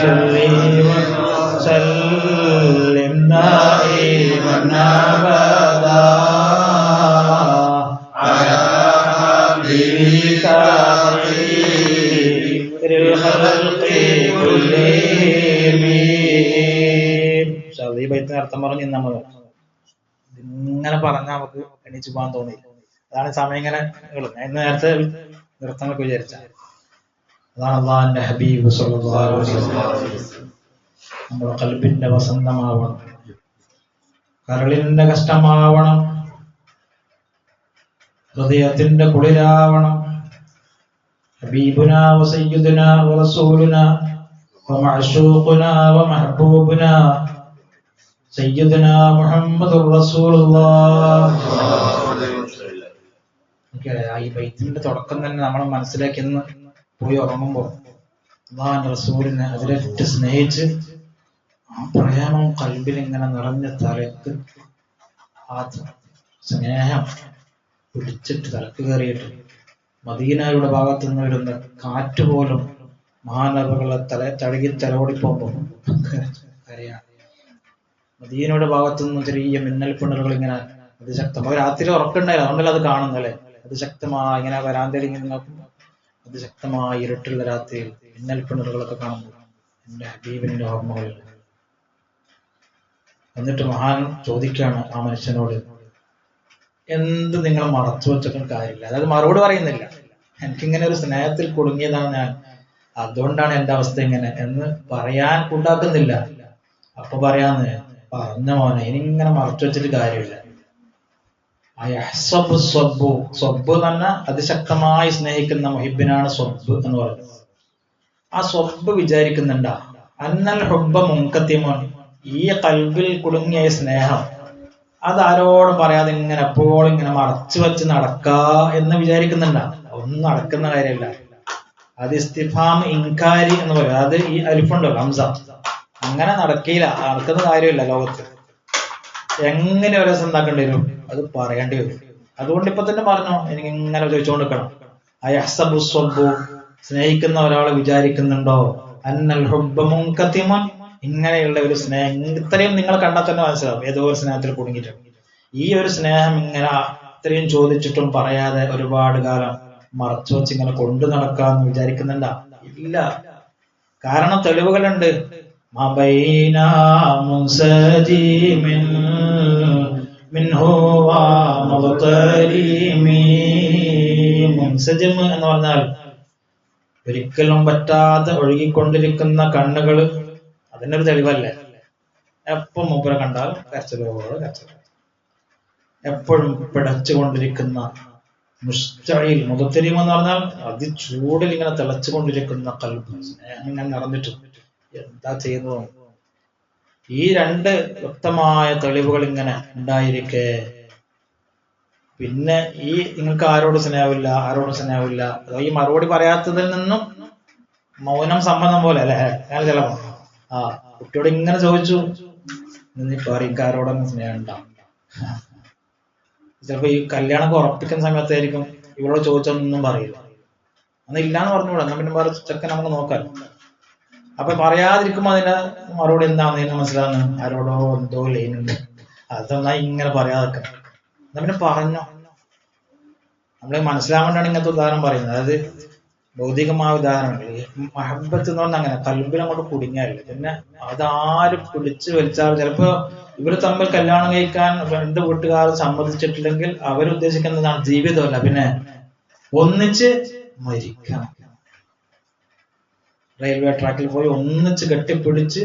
A: ശല്ലി വസല്ലിം ദായിമൻ അബദാ അർത്ഥം പറഞ്ഞ് നമ്മൾ ഇങ്ങനെ പറഞ്ഞാൽ നമുക്ക് എണീച്ചു പോകാൻ തോന്നി. അതാണ് സമയം ഇങ്ങനെ ഞാൻ നേരത്തെ നിർത്തണൊക്കെ വിചാരിച്ച. അതാണ് അല്ലാഹുവിന്റെ ഹബീബ് സ്വല്ലല്ലാഹു അലൈഹി വസല്ലം നമ്മുടെ ഖൽബിന്റെ വസന്തമാവണം, കരളിന്റെ കഷ്ടമാവണം, ഹൃദയത്തിന്റെ കുളിരാവണം. ഹബീബുനാ വസയ്യിദുനാ വറസൂലുനാ വമഅശൂഖുനാ വമഹബൂബുനാ സയ്യിദുനാ മുഹമ്മദുർ റസൂലുള്ളാഹ്. ഈ ബൈത്തിന്റെ തുടക്കം തന്നെ നമ്മളെ മനസ്സിലേക്ക് ഇന്ന് പോയി ഉറങ്ങുമ്പോൾ അല്ലാഹുവിന്റെ റസൂലിനെ അതിലേറ്റ് സ്നേഹിച്ച് ആ പ്രേമം കൽബിൽ ഇങ്ങനെ നിറഞ്ഞ തലക്ക് ആ സ്നേഹം പിടിച്ചിട്ട് തലക്ക് കയറിയിട്ട് മദീനയുടെ ഭാഗത്തു നിന്ന് വരുന്ന കാറ്റ് പോലും മഹാനബികളെ തഴുകി തലോടിപ്പോകുമ്പോൾ കരയാണ്. മദീനയുടെ ഭാഗത്തു നിന്നും ചെറിയ മിന്നൽ പിണറുകൾ ഇങ്ങനെ അതിശക്തമായി, രാത്രി ഉറക്കുണ്ടായില്ല അതുകൊണ്ടല്ല അത് കാണുന്നല്ലേ, അതിശക്തമായി ഇങ്ങനെ വരാന്തയിൽ ഇങ്ങനെ നോക്കുമ്പോൾ അതിശക്തമായ ഇരുട്ടുള്ള രാത്രിയിൽ മിന്നൽ പിണറുകളൊക്കെ കാണുമ്പോൾ എന്റെ ഹബീബിന്റെ ഓർമ്മകളിൽ. എന്നിട്ട് മഹാൻ ചോദിക്കുകയാണ് ആ മനുഷ്യനോട്, എന്ത് നിങ്ങൾ മറച്ചു വെച്ചിട്ടും കാര്യമില്ല, അതായത് മറുപടി പറയുന്നില്ല, എനിക്കിങ്ങനെ ഒരു സ്നേഹത്തിൽ കുടുങ്ങിയതാണ് ഞാൻ, അതുകൊണ്ടാണ് എന്റെ അവസ്ഥ ഇങ്ങനെ എന്ന് പറയാൻ കൂട്ടാക്കുന്നില്ല. അപ്പൊ പറയാന്ന്, പറഞ്ഞ മോനെ ഇനി ഇങ്ങനെ മറച്ചു വെച്ചിട്ട് കാര്യമില്ല. സ്വബ്ബ് എന്ന് പറഞ്ഞാൽ അതിശക്തമായി സ്നേഹിക്കുന്ന മുഹിബിനാണ് സ്വബ്ബ് എന്ന് പറയുന്നത്. ആ സ്വബ്ബ് വിചാരിക്കുന്നുണ്ടാ അന്നൽ ഹുബ്ബ മുൻകത്തിമോൻ, ഈ കൽബിൽ കുടുങ്ങിയ സ്നേഹം അത് ആരോടും പറയാതെ ഇങ്ങനെ എപ്പോഴും ഇങ്ങനെ മറച്ചു വെച്ച് നടക്കാ എന്ന് വിചാരിക്കുന്നുണ്ടാ. ഒന്നും നടക്കുന്ന കാര്യമല്ല. അത് ഇസ്തിഫാം ഇൻകാരി എന്ന് പറയും. അത് ഈ അലിഫുണ്ടല്ലോ ഹംസ, അങ്ങനെ നടക്കില്ല, നടക്കുന്ന കാര്യമില്ല ലോകത്ത്. എങ്ങനെ ഒരു ദിവസം ഉണ്ടാക്കേണ്ടി വരും, അത് പറയേണ്ടി വരും. അതുകൊണ്ട് ഇപ്പൊ തന്നെ പറഞ്ഞോ, എനിക്ക് ഇങ്ങനെ ചോദിച്ചുകൊണ്ടിരിക്കണം. അയഹ്സബു സ്വബ്ബു, സ്നേഹിക്കുന്ന ഒരാൾ വിചാരിക്കുന്നുണ്ടോ, അന്നൽ ഹുബ്ബ മുൻകതിമുൻ, ഇങ്ങനെയുള്ള ഒരു സ്നേഹം ഇത്രയും നിങ്ങൾ കണ്ടാൽ തന്നെ മനസ്സിലാവും ഏതോ ഒരു സ്നേഹത്തിൽ കുടുങ്ങിയിട്ടുണ്ട്. ഈ ഒരു സ്നേഹം ഇങ്ങനെ ഇത്രയും ചോദിച്ചിട്ടും പറയാതെ ഒരുപാട് കാലം മറച്ചു വെച്ച് ഇങ്ങനെ കൊണ്ടു നടക്കാന്ന് വിചാരിക്കുന്നുണ്ടാ? ഇല്ല. കാരണം തെളിവുകളുണ്ട്. മുൻസജിം എന്ന് പറഞ്ഞാൽ ഒരിക്കലും പറ്റാതെ ഒഴുകിക്കൊണ്ടിരിക്കുന്ന കണ്ണുകള്, അതിനൊരു തെളിവല്ലേ. എപ്പം മൂപ്പരെ കണ്ടാൽ കരച്ചിലോട് കരച്ചിൽ. എപ്പോഴും പിടച്ചുകൊണ്ടിരിക്കുന്ന മുസ്തഈൽ, മുദത്തരീം എന്ന് പറഞ്ഞാൽ അതിചൂടിൽ ഇങ്ങനെ തിളച്ചുകൊണ്ടിരിക്കുന്ന കൽബ്, സ്നേഹം ഇങ്ങനെ നിറഞ്ഞിട്ട് എന്താ ചെയ്യുന്നത്. ഈ രണ്ട് വ്യക്തമായ തെളിവുകൾ ഇങ്ങനെ ഉണ്ടായിരിക്കെ പിന്നെ ഈ നിങ്ങൾക്ക് ആരോട് സ്നേഹമില്ല, അതോ ഈ മറുപടി പറയാത്തതിൽ നിന്നും മൗനം സമ്മതം പോലെ അല്ലെ. ഞാൻ ചിലപ്പോ കുട്ടിയോട് ഇങ്ങനെ ചോദിച്ചു, നീ പറയും ആരോടൊന്നും സ്നേഹം ഉണ്ടാവും. ചിലപ്പോ ഈ കല്യാണമൊക്കെ ഉറപ്പിക്കുന്ന സമയത്തായിരിക്കും ഇവരോട് ചോദിച്ചൊന്നും പറയില്ല, അന്ന് ഇല്ലാന്ന് പറഞ്ഞുകൂടാ, എന്നാ പിന്നെ വേറെ ചെക്കൻ നമുക്ക് നോക്കാം. അപ്പൊ പറയാതിരിക്കുമ്പോ അതിന്റെ മറുപടി എന്താണെന്ന് മനസ്സിലാകുന്നു, ആരോടോ എന്തോ ലൈനുണ്ട്, അതൊന്നാ ഇങ്ങനെ പറയാതൊക്കെ എന്നാ പിന്നെ പറഞ്ഞോ. നമ്മളെ മനസ്സിലാവാൻ വേണ്ടിയാണ് ഇങ്ങനത്തെ ഉദാഹരണം പറയുന്നത്. അതായത് ഭൗതികമായ ഉദാഹരണങ്ങൾ. മഹബത്ത് എന്ന് പറഞ്ഞാൽ അങ്ങനെ കൽബിൽ അങ്ങോട്ട് കുടുങ്ങിയല്ല, പിന്നെ അതാരും പിടിച്ചു വലിച്ചാൽ ചിലപ്പോ ഇവര് തമ്മിൽ കല്യാണം കഴിക്കാൻ രണ്ട് വീട്ടുകാർ സമ്മതിച്ചിട്ടില്ലെങ്കിൽ അവരുദ്ദേശിക്കുന്നതാണ് ജീവിതമല്ല, പിന്നെ ഒന്നിച്ച് മരിക്കണം. റെയിൽവേ ട്രാക്കിൽ പോയി ഒന്നിച്ച് കെട്ടിപ്പിടിച്ച്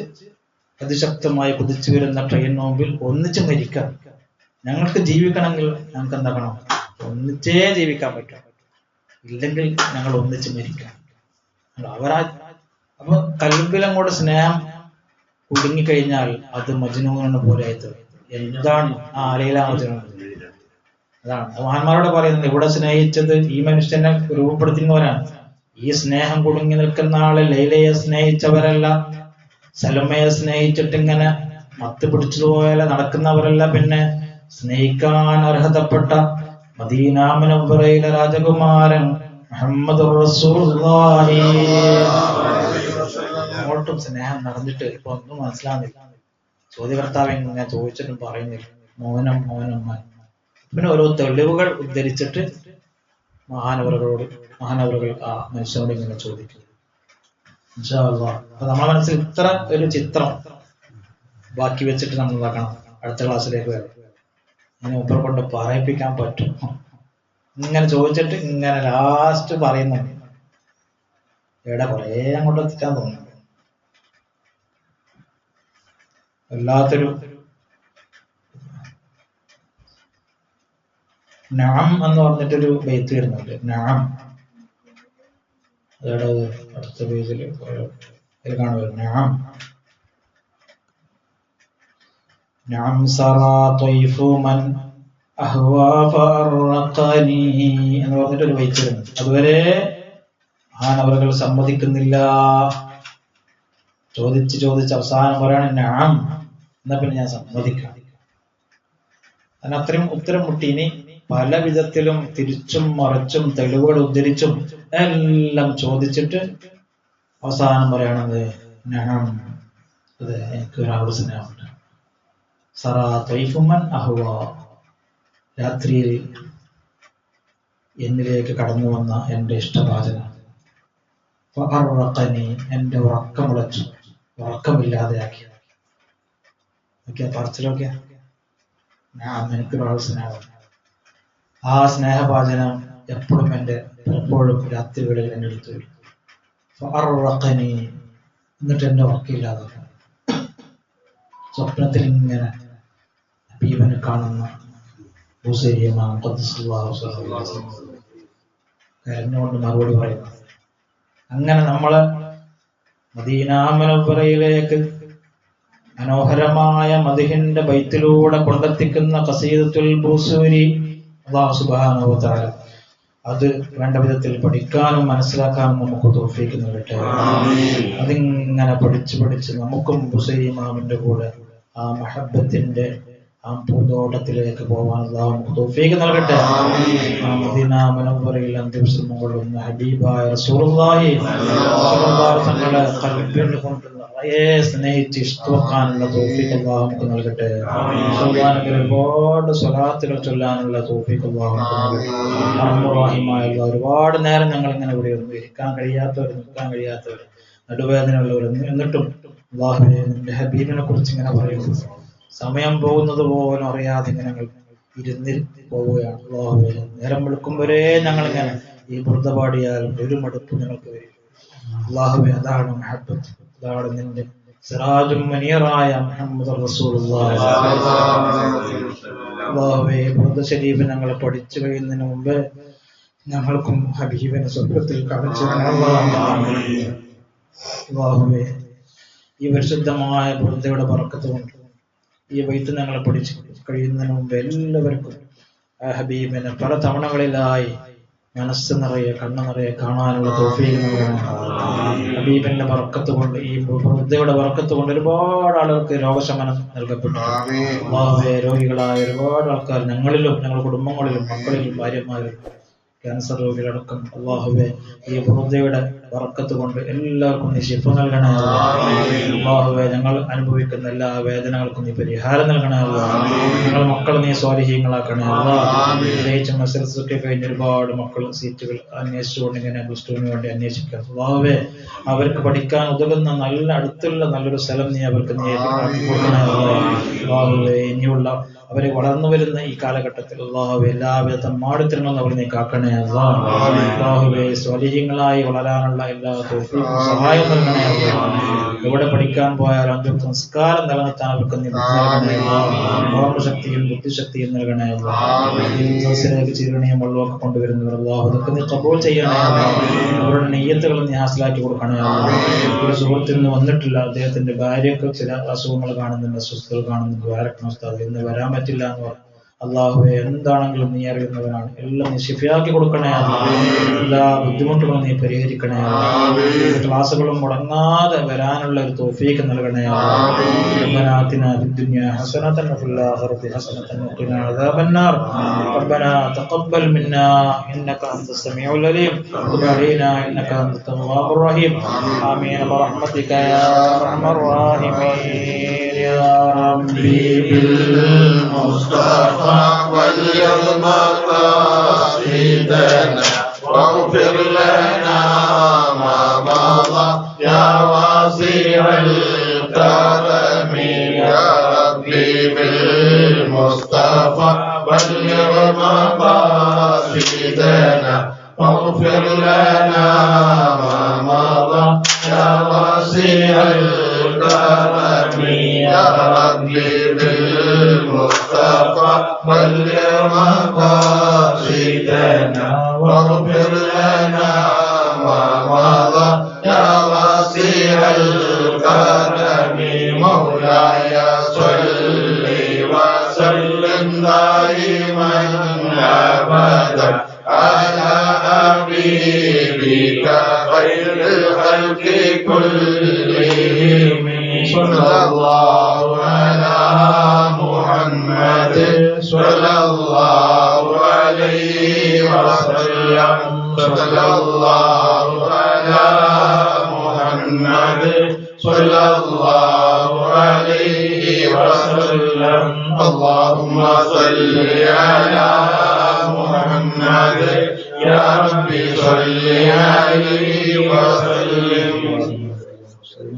A: അതിശക്തമായി കുതിച്ചു വരുന്ന ട്രെയിൻ മുമ്പിൽ ഒന്നിച്ച് മരിക്കാം. ഞങ്ങൾക്ക് ജീവിക്കണമെങ്കിൽ ഞങ്ങൾക്ക് എന്താക്കണം, ഒന്നിച്ചേ ജീവിക്കാൻ പറ്റും, ഇല്ലെങ്കിൽ ഞങ്ങൾ ഒന്നിച്ച് മരിക്കാം. അപ്പൊ കൽബിലങ്ങോട്ട് സ്നേഹം കുടുങ്ങിക്കഴിഞ്ഞാൽ അത് മജ്നൂനെ പോലെ ആയിട്ട് എന്താണ് ആലയിലാണ് മജ്നൂൻ. അതാണ് മഹാന്മാരോട് പറയുന്നത്, ഇവിടെ സ്നേഹിച്ചത് ഈ മനുഷ്യനെ രൂപപ്പെടുത്തുന്നവരാണ്. ഈ സ്നേഹം കുടുങ്ങി നിൽക്കുന്ന ആള് ലൈലയെ സ്നേഹിച്ചവരല്ല, സലമയെ സ്നേഹിച്ചിട്ട് ഇങ്ങനെ മത്ത് പിടിച്ചതുപോലെ നടക്കുന്നവരല്ല, പിന്നെ സ്നേഹിക്കാൻ അർഹതപ്പെട്ട മദീന മുനവ്വറയിലെ രാജകുമാരൻ മുഹമ്മദുർ റസൂലുള്ളാഹി. അങ്ങോട്ടും സ്നേഹം നടന്നിട്ട് ഇപ്പൊ ഒന്നും മനസ്സിലാകുന്നില്ല. ചോദ്യകർത്താവ് ഇങ്ങനെ ചോദിച്ചിട്ടും പറയുന്നില്ല, മൗനം. പിന്നെ ഓരോ തെളിവുകൾ ഉദ്ധരിച്ചിട്ട് മഹാനവറുകൾ ആ മനുഷ്യനോട് ഇങ്ങനെ ചോദിക്കും. ഇൻഷാ അല്ലാഹ് അപ്പൊ നമ്മുടെ മനസ്സിൽ ഇത്ര ഒരു ചിത്രം ബാക്കി വെച്ചിട്ട് നമ്മൾ നോക്കണം അടുത്ത ക്ലാസ്സിലേക്ക് വരാം. ഇങ്ങനെ ഒപ്പറെ കൊണ്ട് പറയിപ്പിക്കാൻ പറ്റും. ഇങ്ങനെ ചോദിച്ചിട്ട് ഇങ്ങനെ ലാസ്റ്റ് പറയുന്നുണ്ട്, എവിടെ കുറേ അങ്ങോട്ട് എത്തിക്കാൻ തോന്നുന്നു. വല്ലാത്തൊരു നഅം എന്ന് പറഞ്ഞിട്ടൊരു ബൈത്ത് വരുന്നുണ്ട്. നഅം അതാണ് അടുത്ത പേജിൽ കാണുക. നഅം സറാ ത്വയ്ഫു മൻ അഹ്വാ ഫറഖനി എന്ന് പറഞ്ഞിട്ടൊരു ബൈത്ത് വരുന്നുണ്ട്. അതുവരെ മഹാനവറുകൾ സമ്മതിക്കുന്നില്ല. ചോദിച്ച് അവസാനം പറയാണ് നഅം, എന്നാ പിന്നെ ഞാൻ സമ്മതിക്കാം. അതിനത്രയും ഉത്തരം മുട്ടി. ഇനി പല വിധത്തിലും തിരിച്ചും മറിച്ചും തെളിവുകൾ ഉദ്ധരിച്ചും എല്ലാം ചോദിച്ചിട്ട് അവസാനം പറയണത് നഅം, അതെ എനിക്ക് ഒരാളുടെ സ്നേഹമുണ്ട്. സറാ ത്വയ്ഫു മൻ അഹ്വാ, രാത്രിയിൽ എന്നിലേക്ക് കടന്നു വന്ന എന്റെ ഇഷ്ടഭാചന, ഫഅറഖനി, എന്റെ ഉറക്കമുളച്ചു, ഉറക്കമില്ലാതെയാക്കി. പറച്ചിലൊക്കെ എനിക്കൊരാൾ സ്നേഹം. ആ സ്നേഹഭാചനം എപ്പോഴും പലപ്പോഴും രാത്രികളിൽ എൻ്റെ അടുത്ത് വരും. ഫഅറഖനി, എന്നിട്ട് എന്റെ ഉറക്കമില്ലാതാക്കും. സ്വപ്നത്തിൽ ഇങ്ങനെ ഹബീബിനെ കാണുന്ന കരഞ്ഞുകൊണ്ട് മറുപടി പറയുന്നു. അങ്ങനെ നമ്മള് മദീന മുനവ്വറയിലേക്ക് മനോഹരമായ മദ്ഹിന്റെ ബൈത്തിലൂടെ കൊണ്ടെത്തിക്കുന്ന ഖസീദത്തുൽ ബൂസൂരി അല്ലാഹു സുബ്ഹാനഹു വ തആല അത് വേണ്ട വിധത്തിൽ പഠിക്കാനും മനസ്സിലാക്കാനും നമുക്ക് തൗഫീഖ് നൽകട്ടെ. അതിങ്ങനെ പഠിച്ച് നമുക്കും ബുസൈരി ഇമാമിന്റെ കൂടെ ആ മഹബ്ബത്തിന്റെ ആ പൂന്തോട്ടത്തിലേക്ക് പോകാൻ അല്ലാഹു നമുക്ക് തൗഫീഖ് നൽകട്ടെ. മദീന മുനവ്വറയിൽ അന്ത്യവിശ്രമം കൊള്ളുന്ന ഹബീബായ റസൂലുള്ളാഹി തങ്ങളുടെ ഖൽബിൽ കൊണ്ട് നിറയെ സ്നേഹിച്ച് ഇഷ്ടമാക്കാനുള്ള തൗഫീഖ് അല്ലാഹു നമുക്ക് നൽകട്ടെ. ഒരുപാട് സ്വലാത്തുകൾ ചൊല്ലാനുള്ള തൗഫീഖ് അല്ലാഹു നമുക്ക് നൽകട്ടെ. റഹ്മാനുറഹീമായ അല്ലാഹ്, ഒരുപാട് നേരം ഞങ്ങൾ ഇങ്ങനെ ഇവിടെ ഇരിക്കാൻ കഴിയാത്തവർ, നിൽക്കാൻ കഴിയാത്തവർ, നടുവേദനയുള്ളവർ, എന്നിട്ടും അല്ലാഹുവേ നിന്റെ ഹബീബിനെ കുറിച്ച് ഇങ്ങനെ പറയുന്നു, സമയം പോകുന്നത് പോലും അറിയാതെ ഇങ്ങനെ ഞങ്ങൾ ഇരുന്നിൽ പോവുകയാണ്. അല്ലാഹുവേ നേരം വെളുക്കും വരെ ഞങ്ങളിങ്ങനെ ഈ ബുർദ പാടിയാൽ ഒരു മടുപ്പ് ഞങ്ങൾക്ക് വരും. അല്ലാഹുവേ അതാണ് മഹബ്ബത്ത്, അതാണ് നിന്റെ സിറാജും മുനീറായ മുഹമ്മദ് റസൂലുള്ളാഹി. അല്ലാഹുവേ ബുർദ ശരീഫ് ഞങ്ങൾ പഠിച്ചു കഴിയുന്നതിന് മുമ്പ് ഞങ്ങൾക്കും ഹബീബിനെ സ്വർഗ്ഗത്തിൽ കാണിച്ചു അല്ലാഹുവേ ഈ പരിശുദ്ധമായ ബുർദയുടെ ബറക്കത്ത് കൊണ്ട് ഈ ബൈത്ത് ഞങ്ങൾ പഠിച്ചു കഴിയുന്നതിന് മുമ്പ് എല്ലാവർക്കും ആ ഹബീബിനെ പല തവണകളിലായി മനസ്സ് നിറയെ കണ്ണു നിറയെ കാണാനുള്ള തൗഫീഖ് നൽകണം. ഹബീബിന്റെ ബറക്കത്ത് കൊണ്ട് ഈ ബുർദയുടെ ബറക്കത്ത് കൊണ്ട് ഒരുപാട് ആളുകൾക്ക് രോഗശമനം നൽകപ്പെട്ടു. അല്ലാഹുവേ രോഗികളായ ഒരുപാട് ആൾക്കാർ ഞങ്ങളിലും ഞങ്ങളുടെ കുടുംബങ്ങളിലും മക്കളിലും ഭാര്യമാരിലും ക്യാൻസർ രോഗികളടക്കം അല്ലാഹുവേ ഈ ബുർദയുടെ ബറക്കത്ത് കൊണ്ട് എല്ലാവർക്കും നീ ശിഫ നൽകണേ അല്ലാഹുവേ. ഞങ്ങൾ അനുഭവിക്കുന്ന എല്ലാ വേദനകൾക്കും നീ പരിഹാരം നൽകണേ ഞങ്ങളുടെ മക്കളെ നീ സ്വാലിഹീങ്ങളാക്കണേ പ്രത്യേകിച്ച് മത്സരത്തൊക്കെ കഴിഞ്ഞ ഒരുപാട് മക്കൾ സീറ്റുകൾ അന്വേഷിച്ചുകൊണ്ട് ഇങ്ങനെ പ്ലസ് ടുവിന് വേണ്ടി അന്വേഷിക്കാം അല്ലാഹുവേ. അവർക്ക് പഠിക്കാൻ ഉതകുന്ന നല്ല അടുത്തുള്ള നല്ലൊരു സ്ഥലം നീ അവർക്ക് നീ കൊടുക്കണേ അല്ലാഹുവേ. ഇനിയുള്ള അവരെ വളർന്നു വരുന്ന ഈ കാലഘട്ടത്തിൽ അല്ലാഹുവേ എല്ലാവിധ തമ്മാടിത്തരങ്ങളും അവർ നീ കാക്കണേ അല്ലാഹുവേ. സ്വാലിഹീങ്ങളായി വളരാനുള്ള എല്ലാ തൗഫീഖും സഹായം നൽകണേ അല്ലാഹുവേ. എവിടെ പഠിക്കാൻ പോയാലും അഞ്ചു സംസ്കാരം നിലനിർത്താൻ അവർക്ക് നീ നൽകണേ ഓർമ്മശക്തിയും ബുദ്ധിശക്തിയും നൽകണേ അല്ലാഹുവേ. ചീരണയും വെള്ളമൊക്കെ കൊണ്ടുവരുന്നവർ അല്ലാഹു അതൊക്കെ നീ ഖബൂൽ ചെയ്യണേ അവരുടെ നെയ്യത്തുകൾ നീ ഹാസിലാക്കി കൊടുക്കണേ അല്ലാഹുവേ. ഒരു സുഹൃത്തിൽ നിന്ന് വന്നിട്ടില്ല, അദ്ദേഹത്തിന്റെ ഭാര്യക്ക് ചില അസുഖങ്ങൾ കാണുന്നുണ്ട്, അസ്വസ്ഥതകൾ കാണുന്നുണ്ട്, വരക്കണം ഉസ്താദ് ഇന്ന് വരാൻ പറ്റില്ല എന്ന് പറഞ്ഞു. അല്ലാഹുവേ എന്താണെങ്കിലും നീ അറിയുന്നവനാണ്, എല്ലാം നീ ശിഫയാക്കി കൊടുക്കണേ എല്ലാ ബുദ്ധിമുട്ടുകളും നീ പരിഹരിക്കണേ ക്ലാസുകളും മുടങ്ങാതെ വരാനുള്ള ഒരു തൗഫീഖ് നൽകണേ ربنا آتنا في الدنيا حسنة وفي الآخرة حسنة وقنا عذاب النار ربنا تقبل منا إنك أنت السميع العليم وتب علينا إنك أنت التواب الرحيم آمين برحمتك يا أرحم الراحمين يا ربي
B: بالمصطفى واليوم قاصدنا واغفر لنا ما مضى يا واسع الكرم يا ربي بالمصطفى واليوم قاصدنا واغفر لنا ما مضى يا واسع الكرم يا ربي بالمصطفى واليوم قاصدنا واغفر لنا ما مضى يا واسع الكرم مولاي صل وسلم دائما ابدا على حبيبك خير الخلق كلهم صلى الله على محمد صلى الله عليه وسلم صلى الله على محمد صلى الله عليه وسلم اللهم صل على محمد يا ربي صل عليه وسلم